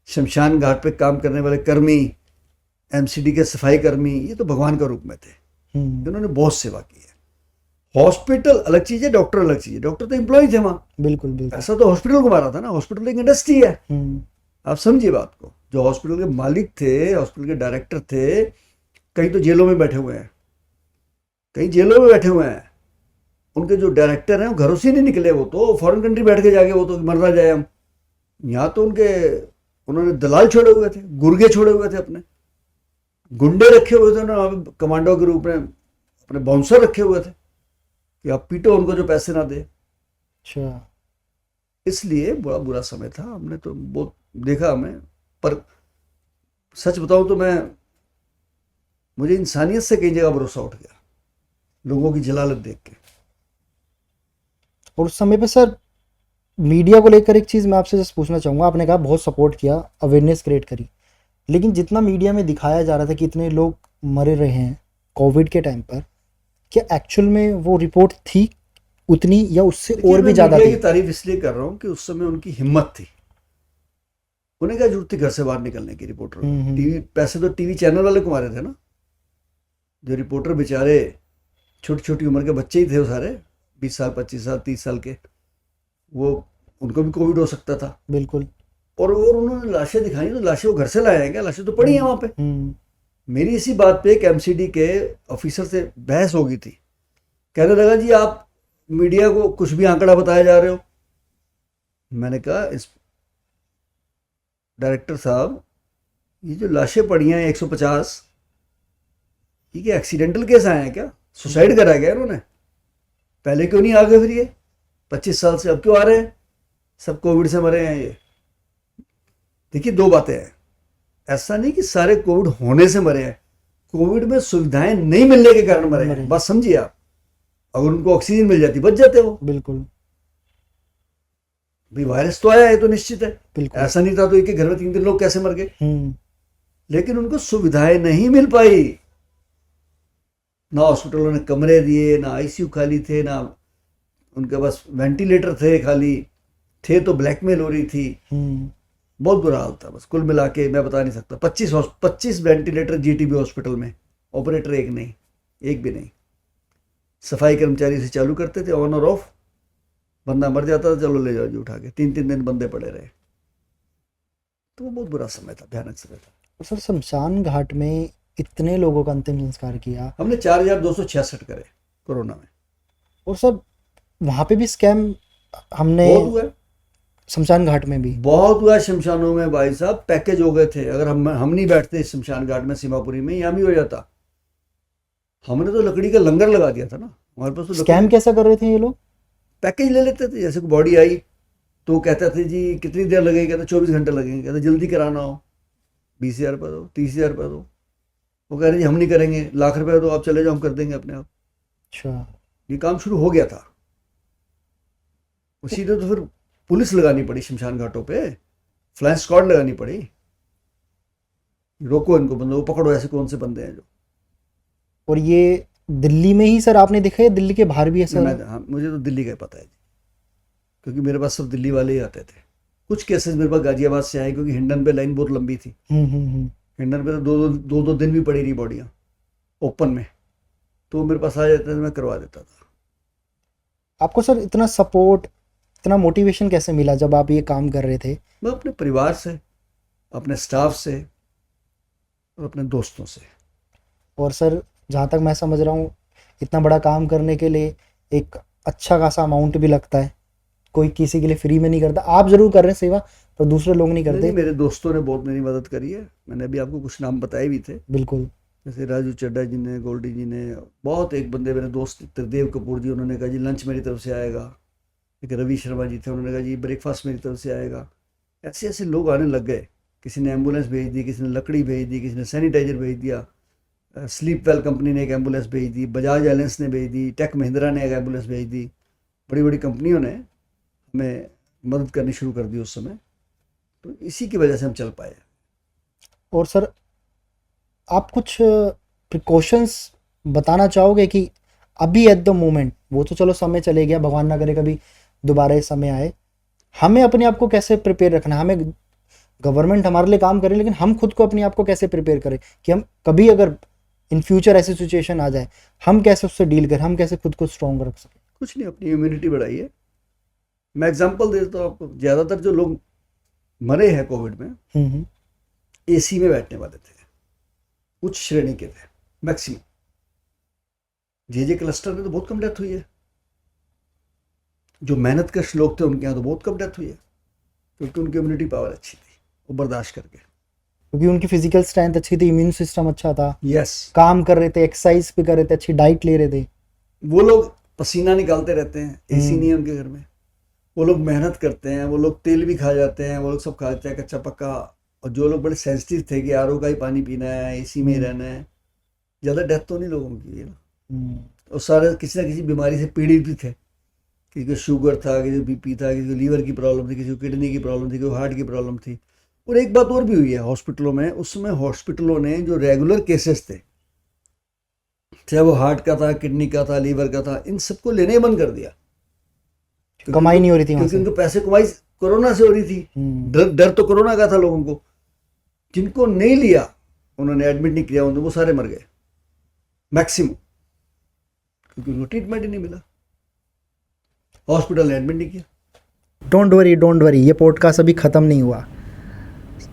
शमशान घाट पे काम करने वाले कर्मी, MCD के सफाई कर्मी, ये तो भगवान का रूप में थे। इन्होंने बहुत सेवा की है। हॉस्पिटल अलग चीज है, डॉक्टर अलग चीज है। डॉक्टर तो एम्प्लॉय थे वहां, बिल्कुल। ऐसा तो हॉस्पिटल को मारा था ना। हॉस्पिटल एक इंडस्ट्री है, आप समझिए बात को। जो हॉस्पिटल के मालिक थे, हॉस्पिटल के डायरेक्टर थे, कई तो जेलों में बैठे हुए हैं, कई जेलों में बैठे हुए हैं। उनके जो डायरेक्टर हैं वो घरों से नहीं निकले, वो तो फॉरेन कंट्री बैठ के जाके, वो तो मर ना जाए हम। यहाँ तो उन्होंने दलाल छोड़े हुए थे, गुर्गे छोड़े हुए थे, अपने गुंडे रखे हुए थे उन्होंने, कमांडो के रूप में अपने बाउंसर रखे हुए थे कि आप पीटो उनको जो पैसे ना दे। अच्छा, इसलिए बड़ा बुरा समय था। हमने तो बहुत देखा हमें, पर सच बताऊं तो मुझे इंसानियत से कई जगह भरोसा उठ गया, लोगों की जलालत देख के। और उस समय पे सर मीडिया को लेकर एक चीज़ मैं आपसे जस्ट पूछना चाहूँगा। आपने कहा बहुत सपोर्ट किया, अवेयरनेस क्रिएट करी, लेकिन जितना मीडिया में दिखाया जा रहा था कि इतने लोग मरे रहे हैं कोविड के टाइम पर, क्या एक्चुअल में वो रिपोर्ट थी उतनी या उससे और भी ज़्यादा थी? की तारीफ इसलिए कर रहा हूँ कि उस समय उनकी हिम्मत थी। उन्हें क्या जरूरत थी घर से बाहर निकलने की? रिपोर्टर टीवी, पैसे तो टीवी चैनल वाले को मारे थे ना। जो रिपोर्टर बेचारे छोटी छोटी उम्र के बच्चे ही थे, वो सारे 20 साल, 25 साल, 30 साल के, वो उनको भी कोविड हो सकता था। बिल्कुल। और उन्होंने लाशें दिखाई, तो लाशें वो घर से लाए हैं क्या? लाशें तो पड़ी हैं वहां पे। मेरी इसी बात पे एक MCD के ऑफिसर से बहस हो गई थी कहने लगा जी आप मीडिया को कुछ भी आंकड़ा बताए जा रहे हो। मैंने कहा इस डायरेक्टर साहब, ये जो लाशें पड़ी हैं 150, ये क्या एक्सीडेंटल केस आए हैं क्या? सुसाइड करा गया इन्होंने? पहले क्यों नहीं आ गए फिर ये 25 साल से? अब क्यों आ रहे हैं? सब कोविड से मरे हैं ये। देखिए दो बातें हैं, ऐसा नहीं कि सारे कोविड होने से मरे हैं, कोविड में सुविधाएं नहीं मिलने के कारण मरे हैं। बात समझिए आप, अगर उनको ऑक्सीजन मिल जाती बच जाते वो। बिल्कुल भाई वायरस तो आया है तो निश्चित है, बिल्कुल। ऐसा नहीं था तो एक घर में 3 लोग कैसे मर गए? लेकिन उनको सुविधाएं नहीं मिल पाई, ना हॉस्पिटलों ने कमरे दिए, ना आईसीयू खाली थे, ना उनके पास वेंटिलेटर थे, खाली थे तो ब्लैकमेल हो रही थी। बहुत बुरा हाल था। बस कुल मिला के मैं बता नहीं सकता, 25 वेंटिलेटर जीटीबी हॉस्पिटल में, ऑपरेटर एक नहीं, एक भी नहीं। सफाई कर्मचारी से चालू करते थे ऑन और ऑफ, बंदा मर जाता था चलो ले जाओ जी उठा के, 3 दिन बंदे पड़े रहे। तो वो बहुत बुरा समय था, भयानक समय था। और सर शमशान घाट में इतने लोगों का अंतिम संस्कार किया, हमने 4266 करे कोरोना में। और सर वहाँ पे भी स्कैम हमने बहुत हुआ है, शमशान घाट में भी बहुत हुआ है। शमशानों में भाई साहब पैकेज हो गए थे, अगर हम नहीं बैठते इस शमशान घाट में सीमापुरी में, यहाँ भी हो जाता। हमने तो लकड़ी का लंगर लगा दिया था ना हमारे पास। तो स्कैम कैसा कर रहे थे ये लोग? पैकेज ले लेते थे, जैसे बॉडी आई तो कहते थे जी कितनी देर लगेगी, कहते 24 घंटे लगेंगे, कहते जल्दी कराना हो 20,000 रुपये दो, 30,000 रुपये दो। वो कह रहे जी हम नहीं करेंगे, ₹1,00,000 दो, आप चले जाओ हम कर देंगे अपने आप। अच्छा, ये काम शुरू हो गया था। उसी ने तो फिर पुलिस लगानी पड़ी शमशान घाटों पे, फ्लाइंग स्क्वाड लगानी पड़ी, रोको इनको बंदों को, पकड़ो ऐसे कौन से बंदे हैं जो। और ये दिल्ली में ही सर आपने देखा है, दिल्ली के बाहर भी ऐसा? हाँ, मुझे तो दिल्ली का ही पता है जी, क्योंकि मेरे पास सब दिल्ली वाले ही आते थे। कुछ केसेस मेरे पास गाजियाबाद से आए, क्योंकि हिंडन पे लाइन बहुत लंबी थी। हिंडन पे तो दो दिन भी पड़ी रही बॉडियाँ ओपन में, तो मेरे पास आ जाते थे, मैं करवा देता था। आपको सर इतना सपोर्ट, इतना मोटिवेशन कैसे मिला जब आप ये काम कर रहे थे? मैं अपने परिवार से, अपने स्टाफ से और अपने दोस्तों से। और सर जहाँ तक मैं समझ रहा हूँ, इतना बड़ा काम करने के लिए एक अच्छा खासा अमाउंट भी लगता है, कोई किसी के लिए फ्री में नहीं करता। आप जरूर कर रहे हैं सेवा, पर दूसरे लोग नहीं करते। मेरे दोस्तों ने बहुत मेरी मदद करी है, मैंने अभी आपको कुछ नाम बताए भी थे। बिल्कुल, जैसे राजू चड्डा जी ने, गोल्डी जी ने, बहुत एक बंदे मेरे दोस्त त्रिदेव कपूर जी, उन्होंने कहा जी लंच मेरी तरफ से आएगा। एक रवि शर्मा जी थे, उन्होंने कहा जी ब्रेकफास्ट मेरी तरफ से आएगा। ऐसे ऐसे लोग आने लग गए, किसी ने एम्बुलेंस भेज दी, किसी ने लकड़ी भेज दी, किसी ने सैनिटाइजर भेज दिया, स्लीप वेल कंपनी ने एक एम्बुलेंस भेज दी, बजाज एलायंस ने भेज दी, टेक महिंद्रा ने एक एम्बुलेंस भेज दी। बड़ी बड़ी कंपनियों ने हमें मदद करनी शुरू कर दी उस समय, तो इसी की वजह से हम चल पाए। और सर आप कुछ प्रिकॉशंस बताना चाहोगे कि अभी एट द मोमेंट, वो तो चलो समय चले गया, भगवान ना करे कभी दोबारा ये समय आए, हमें अपने आप को कैसे प्रिपेयर रखना है? हमें गवर्नमेंट हमारे लिए काम करे, लेकिन हम खुद को अपने आप को कैसे प्रिपेयर करें कि हम कभी अगर इन फ्यूचर ऐसी सिचुएशन आ जाए, हम कैसे उससे डील करें, हम कैसे खुद को स्ट्रॉन्ग रख सकें? कुछ नहीं, अपनी इम्यूनिटी बढ़ाइए। मैं एग्जांपल देता हूँ आपको, ज़्यादातर जो लोग मरे हैं कोविड में एसी में बैठने वाले थे, उच्च श्रेणी के थे मैक्सिमम। जे क्लस्टर में तो बहुत कम डेथ हुई है। जो मेहनत कश लोग थे उनके यहाँ तो बहुत कम डेथ हुई है, क्योंकि उनकी इम्यूनिटी पावर अच्छी थी, वो बर्दाश्त करके, क्योंकि उनकी फिजिकल स्ट्रेंथ अच्छी थी, इम्यून सिस्टम अच्छा था, यस, काम कर रहे थे, एक्सरसाइज भी कर रहे थे, अच्छी डाइट ले रहे थे। वो लोग पसीना निकालते रहते हैं, एसी नहीं है उनके घर में, वो लोग मेहनत करते हैं, वो लोग तेल भी खा जाते हैं, वो लोग सब खाते हैं कच्चा पक्का। और जो लोग बड़े सेंसिटिव थे कि आरओ का ही पानी पीना है, एसी में ही रहना है, ज़्यादा डेथ तो नहीं लोगों की है ना। और सारे किसी ना किसी बीमारी से पीड़ित भी थे, किसी को शुगर था, किसी को बीपी था, किसी को लीवर की प्रॉब्लम थी, किसी को किडनी की प्रॉब्लम थी, किसी को हार्ट की प्रॉब्लम थी। और एक बात और भी हुई है हॉस्पिटलों में, उस समय हॉस्पिटलों ने जो रेगुलर केसेस थे, चाहे वो हार्ट का था, किडनी का था, लीवर का था, इन सबको लेने ही बंद कर दिया। कमाई नहीं हो रही थी, क्योंकि उनको पैसे कमाई कोरोना से हो रही थी। डर तो कोरोना का था लोगों को। जिनको नहीं लिया, उन्होंने एडमिट नहीं किया, वो सारे मर गए मैक्सिमम, क्योंकि उनको ट्रीटमेंट ही नहीं मिला, हॉस्पिटल ने एडमिट नहीं किया। डोंट वरी, ये पॉडकास्ट अभी ख़त्म नहीं हुआ।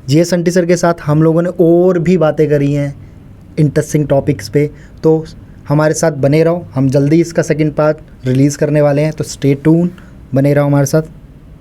जीएस अंटी सर के साथ हम लोगों ने और भी बातें करी हैं इंटरेस्टिंग टॉपिक्स पे, तो हमारे साथ बने रहो, हम जल्दी इसका सेकंड पार्ट रिलीज़ करने वाले हैं, तो स्टे ट्यून, बने रहो हमारे साथ।